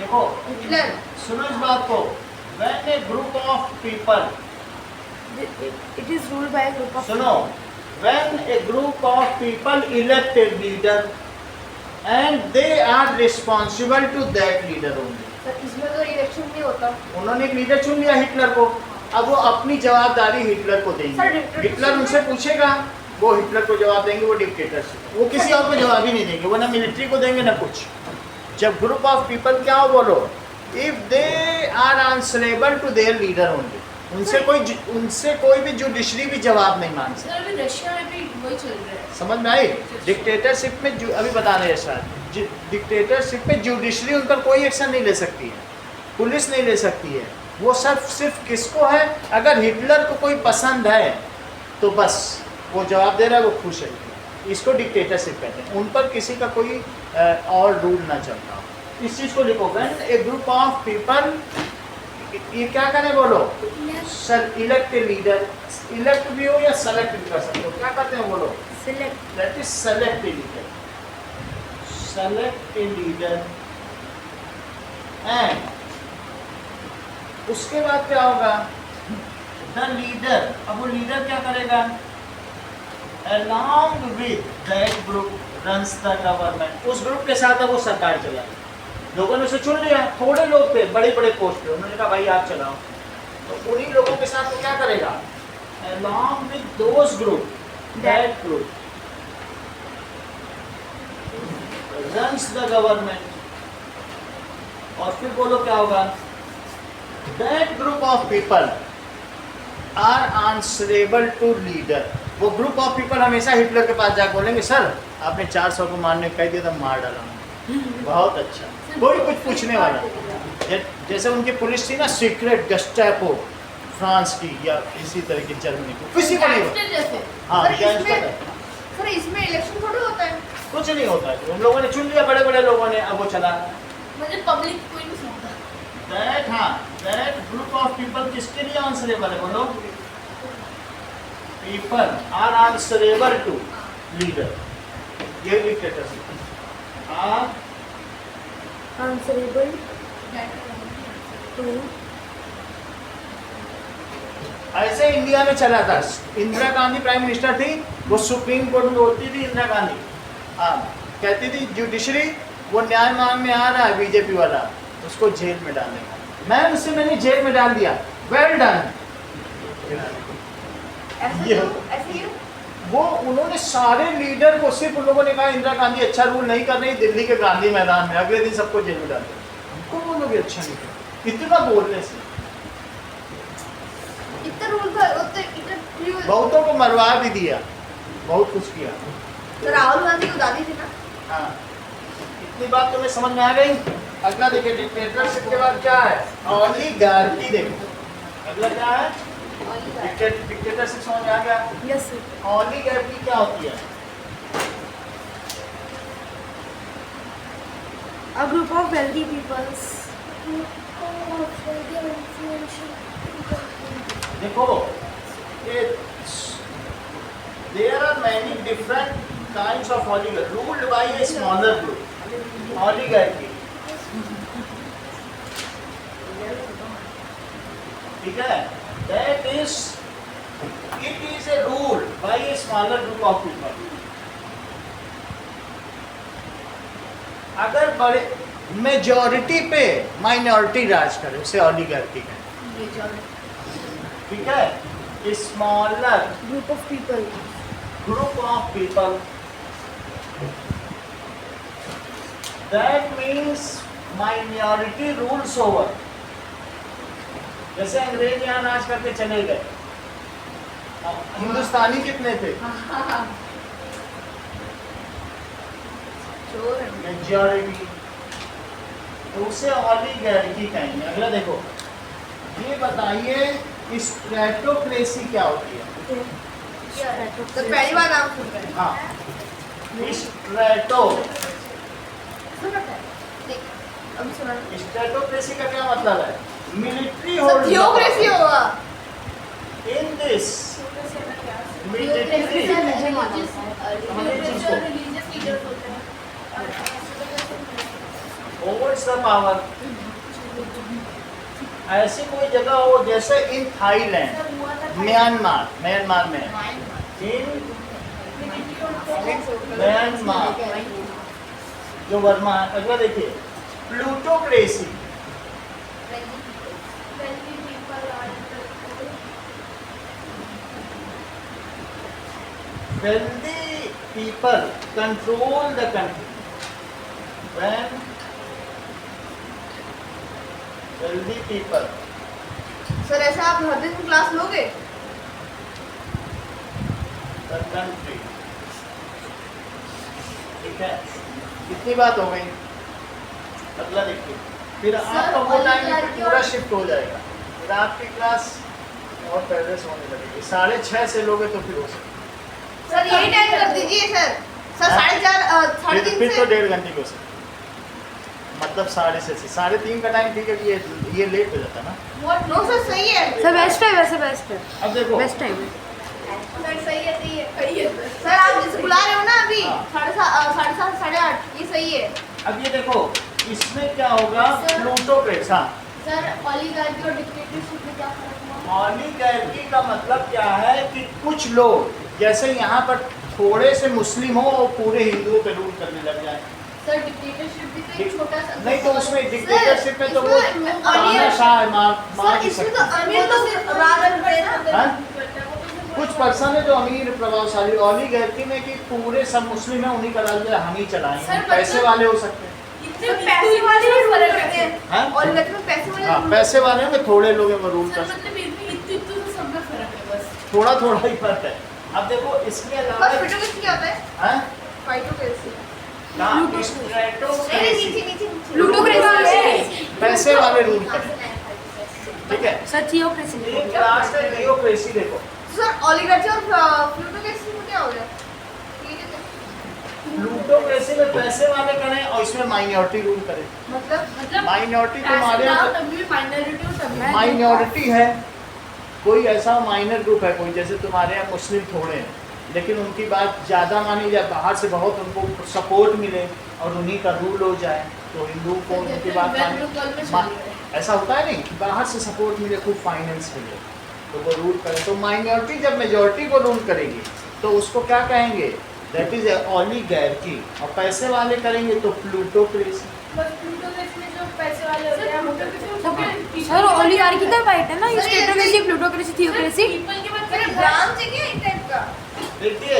Speaker 1: देखो
Speaker 3: हिटलर
Speaker 1: सुनो इस बात को, when A group of people,
Speaker 4: it is ruled by group of.
Speaker 1: सुनो, when a group of people elect a leader and they are responsible to that leader only,
Speaker 3: sir इसमें तो election नहीं होता।
Speaker 1: उन्होंने एक लीडर चुन लिया हिटलर को, अब वो अपनी जवाबदारी हिटलर को
Speaker 3: सर,
Speaker 1: देंगे,
Speaker 3: dictatorship
Speaker 1: हिटलर उनसे पूछेगा, वो हिटलर को जवाब देंगे, वो डिक्टेटरशिप, वो किसी और को जवाब ही नहीं देंगे, वो ना मिलिट्री को देंगे ना कुछ। जब ग्रुप ऑफ पीपल क्या हो बोलो, if they are answerable to their leader only, उनसे कोई भी जुडिशरी भी जवाब नहीं मांग सकता।
Speaker 2: सर अभी रशिया में भी वही चल रहा है।
Speaker 1: समझ में आई, डिक्टेटरशिप में अभी बता रहे हैं शायद, डिक्टेटरशिप में जुडिशरी उन पर कोई एक्शन नहीं ले सकती है, पुलिस नहीं ले सकती है, वो सिर्फ किसको है, अगर हिटलर को कोई पसंद है तो बस वो जवाब दे रहा है, वो खुश है, इसको डिक्टेटरशिप कहते हैं, उन पर किसी का कोई और रूल ना चलता हो। इस चीज़ को लिखो, when A group of people, ये क्या करें बोलो, इलेक्ट ए लीडर, इलेक्ट भी हो या सेलेक्ट भी कर सकते हो, क्या करते हैं बोलो,
Speaker 4: select.
Speaker 1: That is select a leader, select a leader, and उसके बाद क्या होगा, द लीडर, अब वो लीडर क्या करेगा, along with that group runs the government, उस ग्रुप के साथ अब वो सरकार चलाएगा, लोगों ने उसे चुन लिया, थोड़े लोग थे बड़े बड़े पोस्ट पे, उन्होंने कहा भाई आप चलाओ। तो उन्हीं लोगों के साथ वो क्या करेगा, along with those group, that group runs the government। और फिर बोलो क्या होगा, that group of people are answerable to leader। वो ग्रुप ऑफ पीपल हमेशा हिटलर के पास जाकर बोलेंगे सर आपने 400 को मारने कह दिया था, मार डाला मैंने। बहुत अच्छा, कोई कुछ पूछने वाला। जैसे उनकी पुलिस थी ना सीक्रेट गस्टापो फ्रांस की या इसी तरह की जर्मनी की, किसी को नहीं होता।
Speaker 2: गैंगस्टर जैसे।
Speaker 1: हाँ
Speaker 3: सर,
Speaker 1: गैंगस्टर है।
Speaker 3: सर इसमें इलेक्शन थोड़ी होता है।
Speaker 1: कुछ नहीं होता है, उन लोगों ने चुन लिया, बड़े बड़े लोगों ने, अब वो चला।
Speaker 2: मतलब पब्लिक कोई नहीं सुनता।
Speaker 1: दैट हाँ दैट ग्रुप ऑफ पीपल किसके लिए आंसरेबल है बोलो, people are answerable to leader. ये डिक्टेटरशिप आर
Speaker 4: आंसरेबल टू।
Speaker 1: ऐसे इंडिया में चला था। इंदिरा गांधी प्राइम मिनिस्टर थी, वो सुप्रीम कोर्ट में बोलती थी इंदिरा गांधी, हाँ कहती थी जुडिशरी वो न्याय मांगने आ रहा है बीजेपी वाला, उसको जेल में डालेगा। मैम उसे मैंने जेल में डाल दिया, वेल डन।
Speaker 3: ऐसे ही
Speaker 1: वो उन्होंने सारे लीडर को, सिर्फ उन लोगों ने कहा इंदिरा गांधी अच्छा रूल नहीं कर रही दिल्ली के गांधी मैदान में, अगले दिन सबको जेल में डाल दिया। हमको वो लोग अच्छा नहीं कर, इतना बोलने से
Speaker 3: इतना रूल था, उतने
Speaker 1: बहुतों को मरवा भी दिया, बहुत कुछ किया।
Speaker 3: तो राहुल गांधी को दादी थी ना।
Speaker 1: हाँ इतनी बात तुम्हें समझ में आ गई। अगला देखिए डिक्टेटरशिप के बाद क्या है, ओलिगार्की। देखो अगला क्या है, डिक्टेटरशिप समझ में आ गया।
Speaker 4: Yes sir.
Speaker 1: ओलिगार्की क्या होती है,
Speaker 4: a group of wealthy peoples.
Speaker 1: देखो there are many different kinds of oligarchy ruled by a smaller group. Oligarchy ठीक है, that is it is a rule by a smaller group of people. अगर बड़े majority पे minority राज करे उसे oligarchy कहते हैं, ठीक है। Smaller
Speaker 4: group of people.
Speaker 1: group of people, that means minority rules over। जैसे अंग्रेज यहाँ राज करके चले गए, हिंदुस्तानी कितने थे, मेजॉरिटी, तो उसे ओलिगार्की कहेंगे। अगला देखो, ये बताइए स्ट्रेटोक्रेसी क्या होती है।
Speaker 3: तो पहली बार नाम सुन रहे हैं।
Speaker 1: हाँ स्ट्रेटो
Speaker 3: अब सुना
Speaker 1: स्ट्रेटोक्रेसी का क्या मतलब है, मिलिट्री
Speaker 3: थियोक्रेसी होगा।
Speaker 1: In this military holds the power। ऐसी कोई जगह हो जैसे इन थाईलैंड, म्यांमार में, इन म्यांमार जो वर्मा है। अगला देखिए plutocracy. Wealthy people control the country when wealthy people।
Speaker 3: Sir ऐसा आप हर दिन क्लास लोगे?
Speaker 1: the country, ठीक है। कितनी बात हो गई, अगला देखिए। फिर आपका वो टाइम पूरा शिफ्ट हो जाएगा, फिर आपकी क्लास और पहले से होने लगेगी। 6:30 से लोगे तो फिर हो सकता
Speaker 3: सर यही टाइम कर दीजिए सर। सर 4:30
Speaker 1: फिर
Speaker 3: 3:30
Speaker 1: तो
Speaker 3: से
Speaker 1: 1.5 घंटे की हो सकती, मतलब 6:30 से 3:30 का टाइम ठीक है कि ये लेट हो जाता है ना।
Speaker 3: नो सर सही है।
Speaker 4: सर बेस्ट है, वैसे बेस्ट है,
Speaker 1: अब देखो
Speaker 4: बेस्ट टाइम है।
Speaker 3: सर सही है सर आप जिसे बुला रहे हो ना अभी
Speaker 1: हाँ।
Speaker 3: 7:30 8:30 ये सही है।
Speaker 1: अब ये देखो इसमें क्या होगा,
Speaker 2: सर-
Speaker 1: प्लूटोक्रेसी। हाँ
Speaker 2: सर ओलिगार्की और डिक्टेटरशिप में क्या फर्क हुआ?
Speaker 1: ओलिगार्की का मतलब क्या है कि कुछ लोग जैसे यहाँ पर थोड़े से मुस्लिम हो और पूरे हिंदुओं पे रूल करने लग जाए।
Speaker 2: सर डिक्टेटरशिप भी तो एक छोटा सा
Speaker 1: नहीं तो उसमें डिक्टेटरशिप में तो वो
Speaker 3: इसमें
Speaker 1: तानाशाह मार
Speaker 3: सर
Speaker 1: भी
Speaker 3: इसमें
Speaker 1: सकते
Speaker 3: तो
Speaker 1: हैं।
Speaker 3: अमीर तो राजा होते हैं।
Speaker 1: हाँ? कुछ पर्सन है जो अमीर प्रभावशाली ओलिगार्की में कि पूरे सब मुस्लिम है उन्हीं का राज्य हम ही चलाएंगे,
Speaker 2: सर,
Speaker 1: पैसे
Speaker 2: मतलब-
Speaker 1: वाले हो सकते हैं।
Speaker 2: इतने
Speaker 3: पैसे वाले भी
Speaker 2: फर्क
Speaker 3: फर्क करते हैं
Speaker 1: हाँ?
Speaker 3: और लगता है पैसे वाले
Speaker 1: हाँ
Speaker 3: रूल
Speaker 1: पैसे वाले में थोड़े लोग हैं वो रूल कर
Speaker 2: सर
Speaker 1: सकते
Speaker 2: मतलब इतनी इतनी तो सब में फर्क है बस
Speaker 1: हैं। थोड़ा थोड़ा ही फर्क है। अब देखो इसके अलावा
Speaker 3: बस फिटोक्रेसी क्या होता है?
Speaker 1: हाँ?
Speaker 3: फाइटोक्रेसी
Speaker 1: कहाँ?
Speaker 3: नहीं
Speaker 1: स्ट्रेटोक्रेसी।
Speaker 3: नीचे नीचे नीचे
Speaker 4: प्लूटोक्रेसी
Speaker 1: पैसे वाले रूल करते हैं, ठीक है।
Speaker 4: सर थियोक्रेसी
Speaker 1: एक क्लास में थियोक्रेसी देखो,
Speaker 3: सर ओलिगार्ची और प्लूटोक्रेसी में क्या हो गया? ये क्या है?
Speaker 1: प्लूटोक्रेसी में पैसे वाले करें और इसमें माइनॉरिटी रूल करें।
Speaker 3: मतलब
Speaker 1: माइनॉरिटी तुम्हारे यहाँ
Speaker 2: तभी माइनॉरिटी और तभी
Speaker 1: माइनॉरिटी है, कोई ऐसा माइनर ग्रुप है कोई, जैसे तुम्हारे यहाँ मुस्लिम थोड़े हैं लेकिन उनकी बात ज़्यादा मानी जाए, बाहर से बहुत उनको सपोर्ट मिले और उन्हीं का रूल हो जाए तो हिंदू को उनकी बात माने। ऐसा होता है नहीं कि बाहर से सपोर्ट मिले, खूब फाइनेंस मिले तो वो रूल करे। तो माइनॉरिटी जब मेजॉरिटी को रूल करेगी तो उसको क्या कहेंगे? That is oligarchy. और पैसे वाले करेंगे तो प्लूटोक्रेसी।
Speaker 2: बस प्लूटोक्रेसी में जो पैसे वाले होते हैं वो तो
Speaker 4: सर ओलिगार्की का पार्ट है ना, ये स्टेटोक्रेसी प्लूटोक्रेसी थियोक्रेसी।
Speaker 2: पीपल के बाद
Speaker 3: सर ब्रांच है क्या एक टाइप का?
Speaker 1: देखिए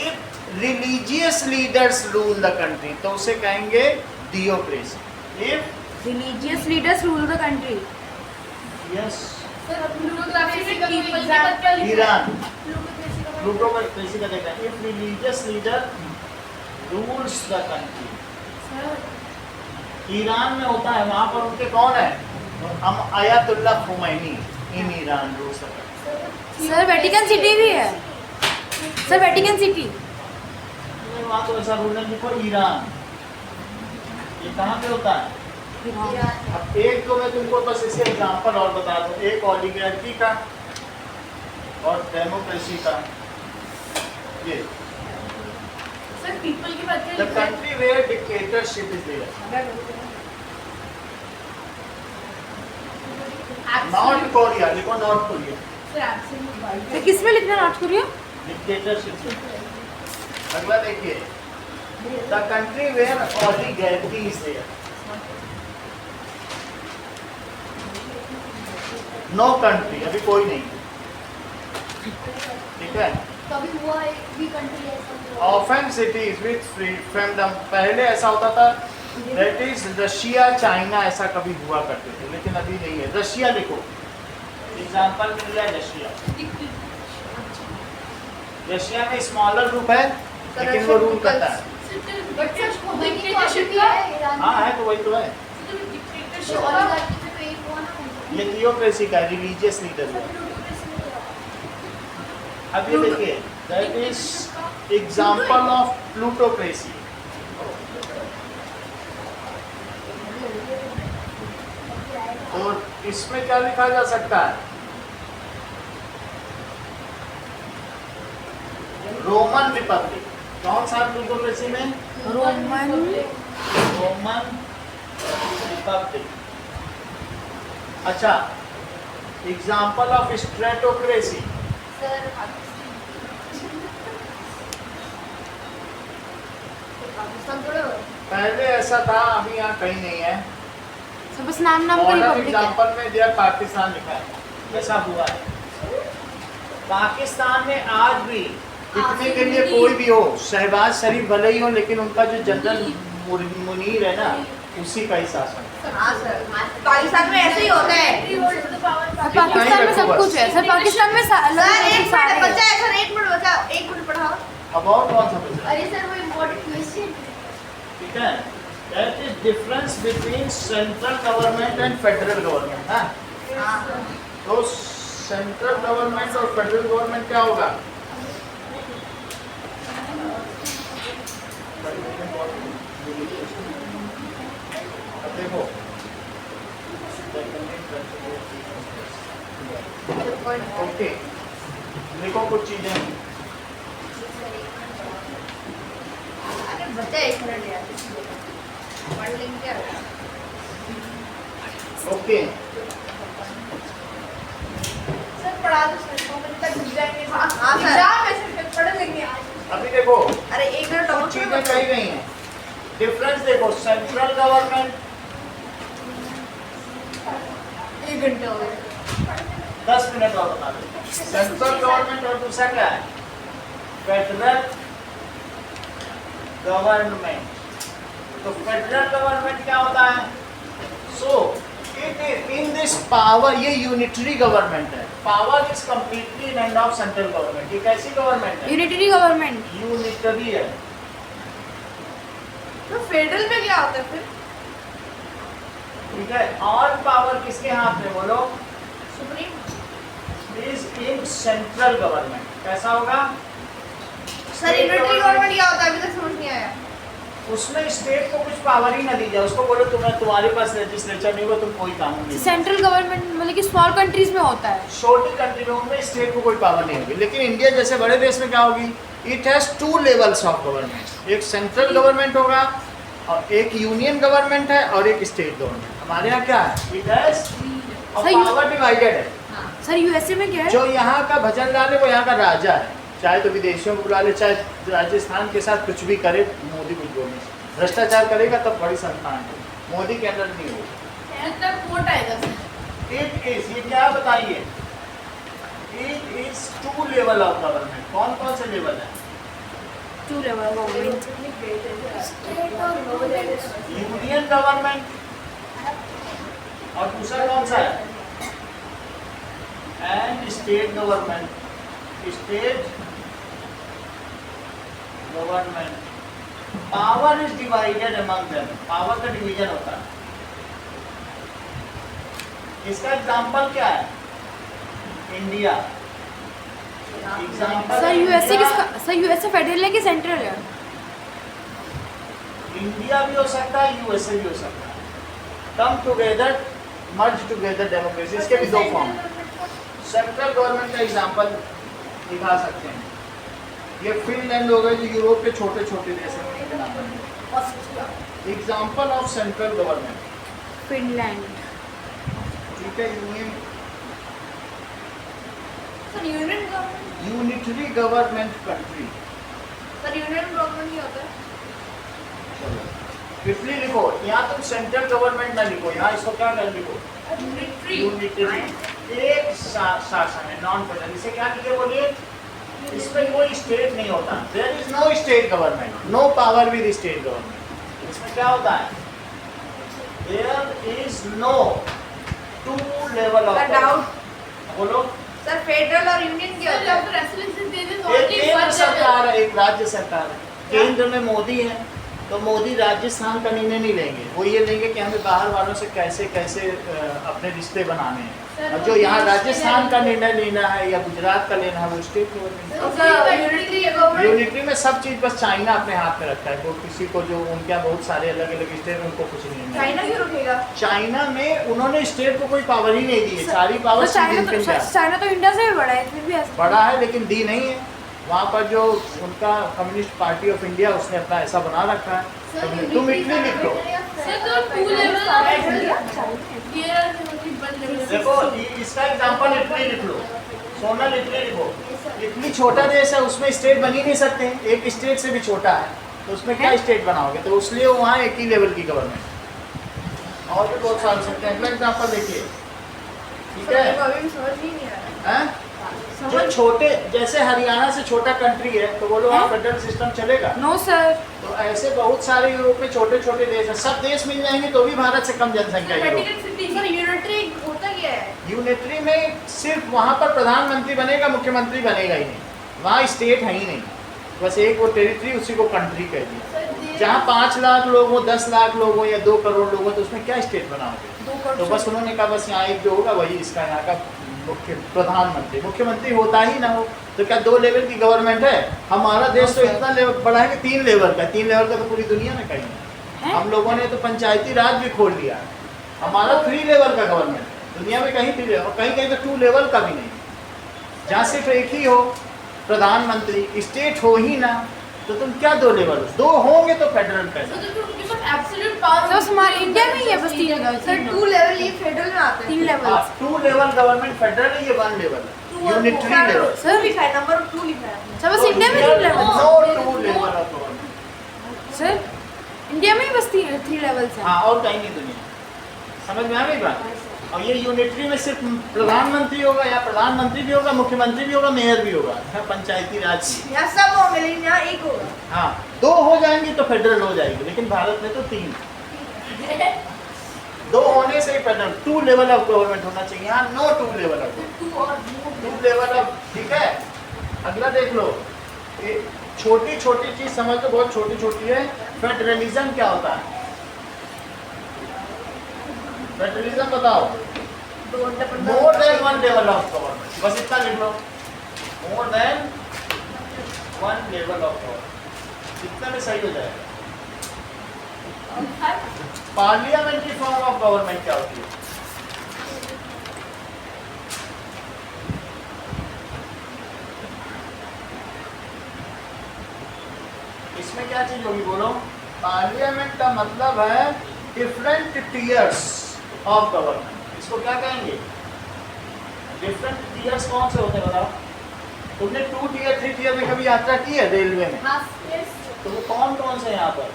Speaker 1: if religious leaders rule the country तो उसे कहेंगे theocracy. If
Speaker 4: religious leaders rule the country.
Speaker 1: Yes
Speaker 2: sir plutocracy में पीपल के बाद क्या लिखा है?
Speaker 1: ईरान
Speaker 2: प्लूटोक्रेसी का
Speaker 1: प्लूटोक्रेसी का देखा, if religious leader rules the country.
Speaker 2: Sir
Speaker 1: Iran में होता है, वहाँ पर उनके कौन है? हम Ayatollah Khomeini in Iran rules the country.
Speaker 4: Sir Vatican city भी है सर, वेटिकन सिटी।
Speaker 1: वहाँ तो ऐसा रूल है, लिखो ईरान। ये कहाँ पे होता है? अब एक तो मैं तुमको बस इसे एग्जांपल और बता दूं, एक ओलिगार्की का और डेमोक्रेसी का। ये
Speaker 2: सर पीपल के बाद
Speaker 1: द
Speaker 2: क्या लिखा है?
Speaker 1: Country where dictatorship is there. North Korea, लिखो नॉर्थ कोरिया।
Speaker 2: सर एब्सोल्यूट वाइट
Speaker 4: तो किस में लिखना नॉर्थ कोरिया?
Speaker 1: डिक्टेटरशिप। अगला देखिए, the country where oligarchy is there. No country, अभी कोई नहीं, ठीक है।
Speaker 3: कभी हुआ है भी कंट्री ऐसा
Speaker 1: ऑफन सिटीज विथ फ्रीडम, पहले ऐसा होता था, दैट इज रशिया चाइना, ऐसा कभी हुआ करते थे लेकिन अभी नहीं है। रशिया लिखो, एग्जांपल मिल जाए रशिया। रशिया में स्मॉलर ग्रुप है लेकिन वो रूल करता है।
Speaker 2: डिक्टेटरशिप का
Speaker 1: हाँ है तो वही तो है,
Speaker 2: डिक्टेटरशिप का
Speaker 1: ये थियोक्रेसी का रिलीजियस लीडर है। अब ये देखिए, that is example of plutocracy. और इसमें क्या लिखा जा सकता है? Roman Republic. कौन सा प्लूटोक्रेसी में?
Speaker 4: Roman
Speaker 1: Roman Republic. अच्छा, एग्जांपल ऑफ स्ट्रेटोक्रेसी।
Speaker 3: सर पाकिस्तान थोड़े हो
Speaker 1: पहले ऐसा था, अभी यहाँ कहीं नहीं है।
Speaker 4: सब बस नाम नाम का
Speaker 1: मॉडर्न
Speaker 4: रिपब्लिक है।
Speaker 1: एग्जांपल में दिया पाकिस्तान लिखा है, ऐसा हुआ है। पाकिस्तान में आज भी दिखने के लिए कोई भी हो, शहबाज शरीफ भले ही हो लेकिन उनका जो जनरल मुनीर है ना, उसी का ही शासन है।
Speaker 3: हाँ सर पाकिस्तान में ऐसे ही होता है।
Speaker 4: और पाकिस्तान में सब कुछ है सर, पाकिस्तान में
Speaker 3: सर
Speaker 4: अलग
Speaker 3: एक
Speaker 4: सारे
Speaker 3: मिनट
Speaker 4: हैं।
Speaker 3: बचा है सर, एक मिनट बचा, एक मिनट पढ़ाओ।
Speaker 1: अब और कौन सा बचा?
Speaker 3: अरे सर वो इम्पोर्टेंट क्वेश्चन
Speaker 1: ठीक है, that is difference between central government and federal government. हाँ, तो सेंट्रल गवर्नमेंट और फेडरल गवर्नमेंट क्या होगा? अब देखो, ओके, देखो कुछ चीजें।
Speaker 3: अरे बचा एक मिनट यार, पढ़ लेंगे क्या?
Speaker 1: ओके,
Speaker 3: सर पढ़ा दो सर, 9 बजे तक घुस जाएंगे। हाँ सर एग्जाम है सर, पढ़ लेंगे आज।
Speaker 1: अभी देखो
Speaker 3: अरे एक मिनट
Speaker 1: कुछ
Speaker 3: और
Speaker 1: चीजें कही गई हैं। डिफरेंस देखो, सेंट्रल गवर्नमेंट
Speaker 3: 1 घंटे हो गए।
Speaker 1: 10 मिनट और बता दो। सेंट्रल गवर्नमेंट और दूसरा क्या है? Federal government. तो फेडरल गवर्नमेंट क्या होता है? सो इन दिस पावर, ये यूनिटरी गवर्नमेंट है। Power is completely in hand of central government. ये कैसी गवर्नमेंट है?
Speaker 4: Unitary government.
Speaker 1: यूनिटरी है।
Speaker 3: तो फेडरल में क्या होता है फिर?
Speaker 1: ठीक है, ऑल पावर किसके हाथ में बोलो?
Speaker 3: Supreme.
Speaker 1: Is in central government. कैसा होगा?
Speaker 3: सर यूनिटरी गवर्नमेंट क्या होता है? अभी तक समझ नहीं आया।
Speaker 1: उसमें स्टेट को कुछ पावर ही ना दी जाए, उसको बोलो तुम्हारे पास लेजिस्लेचर नहीं होगा, तुम कोई काम नहीं।
Speaker 4: सेंट्रल गवर्नमेंट मतलब कि स्मॉल कंट्रीज में होता है।
Speaker 1: छोटी कंट्री में उनमें स्टेट को कोई पावर नहीं होगी, लेकिन इंडिया जैसे बड़े देश में क्या होगी? It has 2 levels of government. एक सेंट्रल गवर्नमेंट होगा और एक यूनियन गवर्नमेंट है और एक स्टेट गवर्नमेंट। हमारे यहाँ क्या है? इट हैज पावर डिवाइडेड है।
Speaker 4: सर यूएसए में क्या है?
Speaker 1: जो यहाँ का भजन लाल है वो यहाँ का राजा है, चाहे तो विदेशियों को बुला ले, चाहे राजस्थान के साथ कुछ भी करे, मोदी कुछ बोले। भ्रष्टाचार करेगा तब बड़ी संस्थान है, मोदी के अंदर नहीं होगा।
Speaker 2: मतलब वोट आएगा सर।
Speaker 1: इट इज, ये क्या बताइए? It is 2 level of government. कौन कौन से लेवल है?
Speaker 4: 2 लेवल गवर्नमेंट।
Speaker 1: यूनियन गवर्नमेंट और दूसरा कौन सा है? And state government. State government. Power is divided among them. Power का डिवीजन होता है। इसका एग्जांपल क्या है? इंडिया। एग्जांपल
Speaker 4: सर यूएसए किसका? सर यूएसए फेडरल है कि सेंट्रल है?
Speaker 1: इंडिया भी हो सकता है, यूएसए भी हो सकता है। कम टुगेदर, मर्ज टुगेदर डेमोक्रेसी। इसके भी 2 फॉर्म। सेंट्रल गवर्नमेंट का एग्जांपल दिखा सकते हैं। ये फिनलैंड हो गए जो यूरोप के छोटे छोटे देश हैं। Example of central government.
Speaker 4: Finland.
Speaker 1: ठीक है, union
Speaker 3: sir union government.
Speaker 1: Unitary government country.
Speaker 3: Sir union government नहीं होता है।
Speaker 1: इटली लिखो, यहाँ तुम सेंट्रल गवर्नमेंट ना लिखो, यहाँ इसको क्या कर लिखो? यूनिटरी। एक शासन है, नॉन फेडरल। इसे क्या लिखे बोलिए? इसमें कोई स्टेट नहीं होता। There is no state government, no power with state government. इसमें क्या होता है? There is no 2 level of
Speaker 3: doubt.
Speaker 1: बोलो
Speaker 3: सर फेडरल और यूनियन क्या
Speaker 2: सर
Speaker 3: होता है?
Speaker 2: जब रेसोल्यूशन दे दे तो
Speaker 1: एक
Speaker 2: only
Speaker 1: केंद्र
Speaker 2: one
Speaker 1: सरकार
Speaker 2: level।
Speaker 1: है, एक राज्य सरकार है। केंद्र में मोदी है, तो मोदी राजस्थान का निर्णय नहीं लेंगे। वो ये लेंगे कि हमें बाहर वालों से कैसे कैसे अपने रिश्ते बनाने हैं।
Speaker 2: सर,
Speaker 1: और जो यहाँ राजस्थान का निर्णय लेना है या गुजरात का लेना है वो स्टेट गवर्नमेंट।
Speaker 3: और सर यूनिटरी गवर्नमेंट।
Speaker 1: यूनिटरी में सब चीज़ बस चाइना अपने हाथ में रखता है। वो किसी को जो उनके यहाँ बहुत सारे अलग अलग स्टेट, उनको कुछ नहीं है।
Speaker 3: चाइना क्यों रुकेगा?
Speaker 1: चाइना में उन्होंने स्टेट को कोई पावर ही नहीं दी है। सारी पावर
Speaker 4: तो चाइना तो इंडिया से भी बड़ा है, फिर भी ऐसा
Speaker 1: बड़ा है लेकिन दी नहीं है। वहाँ पर जो उनका कम्युनिस्ट पार्टी ऑफ इंडिया, उसने अपना ऐसा बना रखा है। तुम इटली लिख लो।
Speaker 2: सर तो 2 लेवल
Speaker 1: देखो इसका एग्जांपल इटली लिख लो। सोनल इटली लिखो। इटली छोटा देश है, उसमें स्टेट बन ही नहीं सकते। एक स्टेट से भी छोटा है तो उसमें क्या स्टेट बनाओगे? तो इसलिए वहाँ एक ही लेवल की गवर्नमेंट। और भी बहुत सारे सकते हैं। अगला एग्जाम्पल देखिए। ठीक है,
Speaker 3: अभी भी समझ ही नहीं आ रहा है।
Speaker 1: हैं? जो छोटे, जैसे हरियाणा से छोटा कंट्री है तो बोलो वहाँ फेडरल सिस्टम चलेगा?
Speaker 4: No sir.
Speaker 1: तो ऐसे बहुत सारे यूरोप में छोटे छोटे देश हैं। सब देश मिल जाएंगे तो भी भारत से कम जनसंख्या है यूरोप।
Speaker 3: सर यूनिटरी होता क्या है?
Speaker 1: यूनिटरी में सिर्फ वहाँ पर प्रधानमंत्री बनेगा, मुख्यमंत्री बनेगा ही नहीं। वहाँ स्टेट है ही नहीं, बस एक वो टेरिटरी, उसी को कंट्री कह दिया। जहाँ 5 लाख लोग हो, 10 लाख लोग हो या 2 करोड़ लोग हो तो उसमें क्या स्टेट बनाओगे? तो बस उन्होंने कहा बस यहाँ एक जो होगा वही इसका यहाँ का मुख्य प्रधानमंत्री। मुख्यमंत्री होता ही ना हो तो क्या 2 लेवल की गवर्नमेंट है? हमारा देश तो इतना बड़ा है कि 3 लेवल का। 3 लेवल का तो पूरी दुनिया में कहीं नहीं। हम लोगों ने तो पंचायती राज भी खोल लिया है। हमारा 3 लेवल का गवर्नमेंट है। दुनिया में कहीं 3 लेवल, कहीं कहीं तो 2 लेवल का भी नहीं। जहाँ सिर्फ एक ही हो प्रधानमंत्री, स्टेट हो ही ना, तो तुम क्या 2 लेवल? 2 होंगे तो फेडरल कहलाएगा।
Speaker 2: एब्सोल्यूट पावर
Speaker 4: सर हमारे इंडिया में ही है बस 3 लेवल।
Speaker 3: सर 2 लेवल ये फेडरल में आते हैं।
Speaker 4: 3 लेवल।
Speaker 1: 2 लेवल गवर्नमेंट फेडरल है, ये 1 लेवल है यूनिटरी लेवल।
Speaker 3: सर लिखा है, नंबर 2 लिखा है।
Speaker 4: सर बस इंडिया में 3 level.
Speaker 1: No 2 level of government.
Speaker 4: Sir India में ही बस 3 लेवल्स हैं।
Speaker 1: हाँ, और कहीं नहीं दुनिया। समझ में आ गई बात? और ये यूनिटरी में सिर्फ प्रधानमंत्री होगा, या प्रधानमंत्री भी होगा, मुख्यमंत्री भी होगा, मेयर भी होगा, पंचायती राज की।
Speaker 3: यहाँ सब होंगे लेकिन यहाँ एक होगा।
Speaker 1: हाँ, 2 हो जाएंगे तो फेडरल हो जाएगी, लेकिन भारत में तो 3। 2 होने से ही फेडरल। 2 लेवल ऑफ गवर्नमेंट होना चाहिए, यहाँ no 2 level of, 2 level of. ठीक है, अगला देख लो। छोटी छोटी चीज समझ लो, बहुत छोटी छोटी है। फेडरलिज्म क्या होता है? फेडरलिज्म बताओ। More than 1 level of government, बस इतना लिख लो। More than 1 level of government, इतना में सही हो जाएगा। पार्लियामेंट्री फॉर्म ऑफ गवर्नमेंट क्या होती है? इसमें क्या चीज होगी बोलो? पार्लियामेंट का मतलब है डिफरेंट टीयर्स ऑफ गवर्नमेंट। इसको क्या कहेंगे? डिफरेंट टीयर्स कौन से होते हैं बताओ? तुमने 2 टीयर 3 टीयर में कभी यात्रा की है रेलवे में? तो वो कौन कौन से यहाँ पर?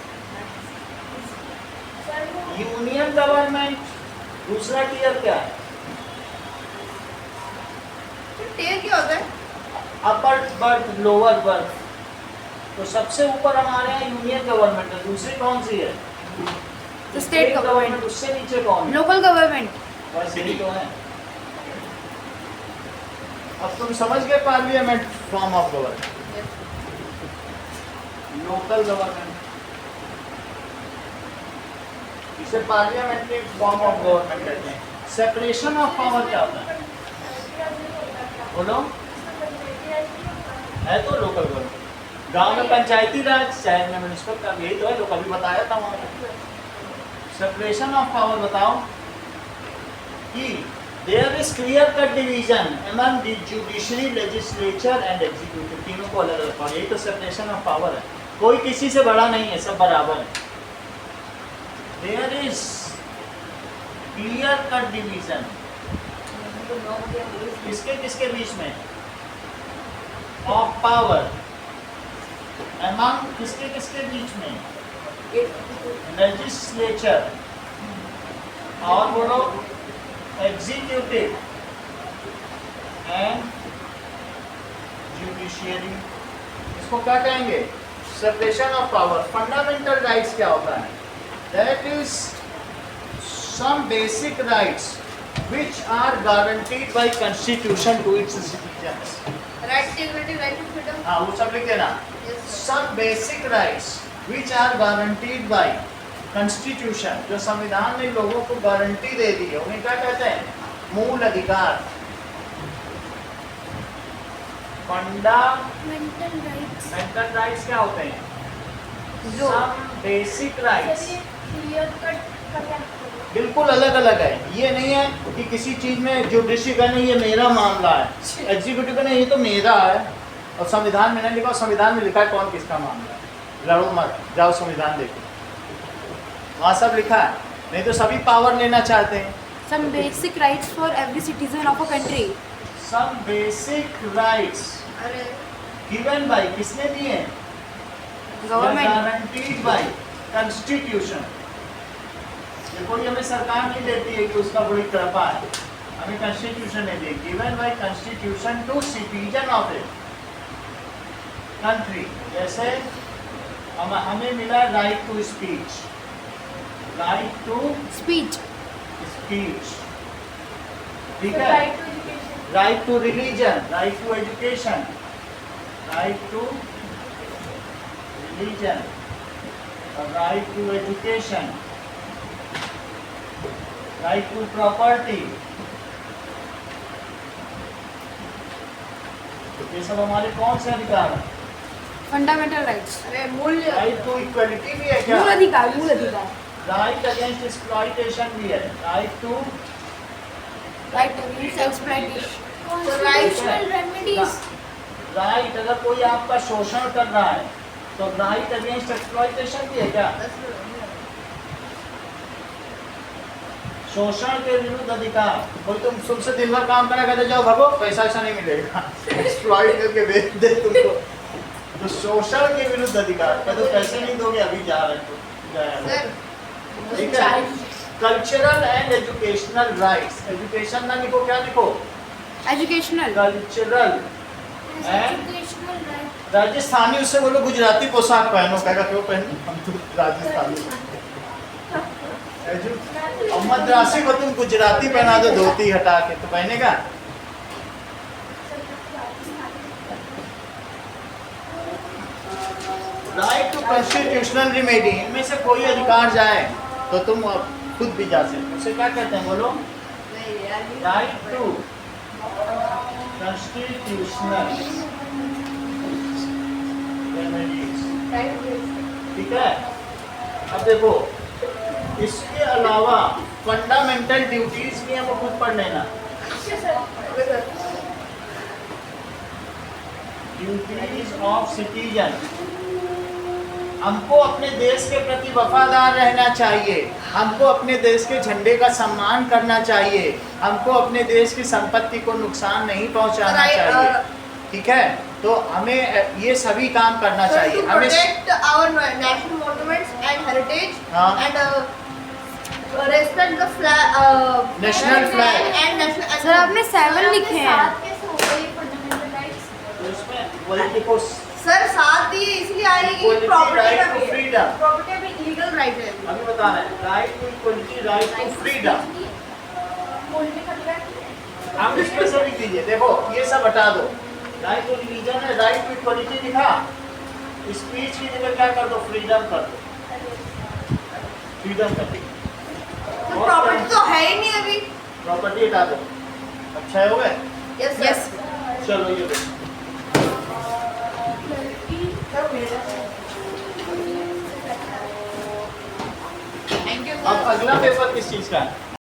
Speaker 1: Union government. दूसरा टीयर क्या है?
Speaker 3: टीयर क्या होता है?
Speaker 1: Upper berth, lower berth. तो सबसे ऊपर हमारे यहाँ यूनियन गवर्नमेंट है। दूसरी कौन सी है?
Speaker 4: तो स्टेट गवर्नमेंट।
Speaker 1: उससे नीचे कौन है?
Speaker 4: Local government.
Speaker 1: बस यही तो है। अब तुम समझ गए parliament form of government. Local government, इसे पार्लियामेंट्री फॉर्म ऑफ गवर्नमेंट कहते हैं। सेपरेशन ऑफ पावर क्या होता है? बोलो। है तो लोकल गवर्नमेंट। गांव में पंचायती राज, शहर में म्युनिसिपल का, यही तो है, जो कभी बताया था वहां पे। सेपरेशन ऑफ पावर बताओ कि there is clear cut division among the judiciary, legislature and executive. तीनों को अलग अलग पावर, यही तो सेपरेशन ऑफ पावर है। कोई किसी से बड़ा नहीं है, सब बराबर है। There is clear cut division किसके किसके बीच में? ऑफ पावर अमंग किसके किसके बीच में? लेजिस्लेचर और बोलो एग्जीक्यूटिव एंड जुडिशियरी। इसको क्या कहेंगे? Separation of power. Fundamental rights क्या होता है? That is some basic rights which are guaranteed by constitution to its citizens.
Speaker 3: Right to equality, right to freedom.
Speaker 1: हाँ, वो सब लिख देना। Some basic rights which are guaranteed by constitution, जो संविधान ने लोगों को गारंटी दे दी है, उन्हें क्या कहते हैं? मूल अधिकार।
Speaker 2: Mental rights.
Speaker 1: मेंटल राइट्स क्या होते हैं?
Speaker 4: जो
Speaker 1: Some basic rights
Speaker 2: clear cut करना।
Speaker 1: बिल्कुल अलग अलग है। ये नहीं है कि किसी चीज में जुडिशरी का नहीं, ये मेरा मामला है, एग्जीक्यूटिव का नहीं, ये तो मेरा है। और संविधान में नहीं लिखा, संविधान में लिखा है कौन किसका मामला है। लड़ो मत, जाओ संविधान देखो, वहाँ सब लिखा है। नहीं तो सभी पावर लेना चाहते हैं।
Speaker 4: some basic rights for every citizen of a country.
Speaker 1: Some basic rights
Speaker 3: अरे
Speaker 1: given by, किसने दिए?
Speaker 4: Government.
Speaker 1: Guaranteed bye constitution. ये कोई हमें सरकार नहीं देती है कि उसका बड़ी कृपा है, हमें कंस्टिट्यूशन ने दी। Given by constitution to citizen of a country. जैसे हमें मिला right to speech, right to
Speaker 4: Speech.
Speaker 1: Speech, ठीक है। Right to religion, right to education, right to religion, right to education, right to property. ये सब हमारे कौन से अधिकार हैं?
Speaker 4: Fundamental rights.
Speaker 3: अरे मूल्य।
Speaker 1: राइट टू इक्वलिटी भी है क्या?
Speaker 4: मूल अधिकार, मूल अधिकार।
Speaker 1: राइट अगेंस्ट एक्सप्लॉइटेशन भी है। Right to
Speaker 4: Right against exploitation.
Speaker 2: Constitutional remedies.
Speaker 1: Right, अगर कोई आपका शोषण कर रहा है तो राइट अगेंस्ट एक्सप्लॉइटेशन भी है क्या? शोषण के विरुद्ध अधिकार। कोई तुमसे दिन भर काम करा, कहते जाओ भगो, पैसा ऐसा नहीं मिलेगा, एक्सप्लॉइट करके बेच दे तुमको। तो शोषण के विरुद्ध अधिकार, कहते पैसे नहीं दोगे, अभी जा रहे हो, जाया हुआ है।
Speaker 3: सर
Speaker 1: ठीक है। Cultural and educational rights, education ना लिखो, क्या लिखो?
Speaker 4: Educational
Speaker 1: cultural and
Speaker 2: educational right
Speaker 1: Rajasthani, उससे बोलो गुजराती पोशाक पहनो, कहेगा क्यों पहनो, हम तो राजस्थानी। और मद्रासी को तुम गुजराती पहना दो धोती हटा के, तो पहनेगा? राइट टू कॉन्स्टिट्यूशनल रिमेडी, इनमें से कोई अधिकार जाए तो तुम खुद भी जा सकते हो। उसे क्या कहते हैं, बोलो? Right to constitutional remedies. ठीक है। अब देखो, इसके अलावा फंडामेंटल ड्यूटीज भी हमको खुद पढ़ लेना। ड्यूटीज ऑफ सिटीजन, हमको अपने देश के प्रति वफादार रहना चाहिए, हमको अपने देश के झंडे का सम्मान करना चाहिए, हमको अपने देश की संपत्ति को नुकसान नहीं पहुंचाना चाहिए। ठीक है, तो हमें ये सभी काम करना चाहिए। हमें
Speaker 3: protect our national monuments and heritage
Speaker 1: हाँ।
Speaker 3: And respect the flag,
Speaker 1: national flag.
Speaker 3: And national.
Speaker 4: Sir आपने 7 लिखे हैं।
Speaker 2: कैसे हो गई फंडामेंटल राइट्स?
Speaker 1: तो इसमें पॉलिटिको
Speaker 3: सर साथ ही इसलिए आएगी कि
Speaker 1: Equality, right to freedom।
Speaker 3: Property भी लीगल राइट है।
Speaker 1: अभी बता रहे हैं, right to equality, right to freedom.
Speaker 2: Political right
Speaker 1: आप इसमें से लिख दीजिए, देखो ये सब हटा दो। राइट टू रिलीजन है, राइट टू इक्वलिटी लिखा, स्पीच की जगह क्या कर दो, फ्रीडम कर दो, फ्रीडम कर दी।
Speaker 3: तो प्रॉपर्टी तो है ही नहीं अभी।
Speaker 1: प्रॉपर्टी हटा दो। अच्छा हो गए?
Speaker 3: यस
Speaker 4: यस
Speaker 1: चलो ये देखो।
Speaker 3: Thank you.
Speaker 1: अब अगला पेपर किस चीज का है?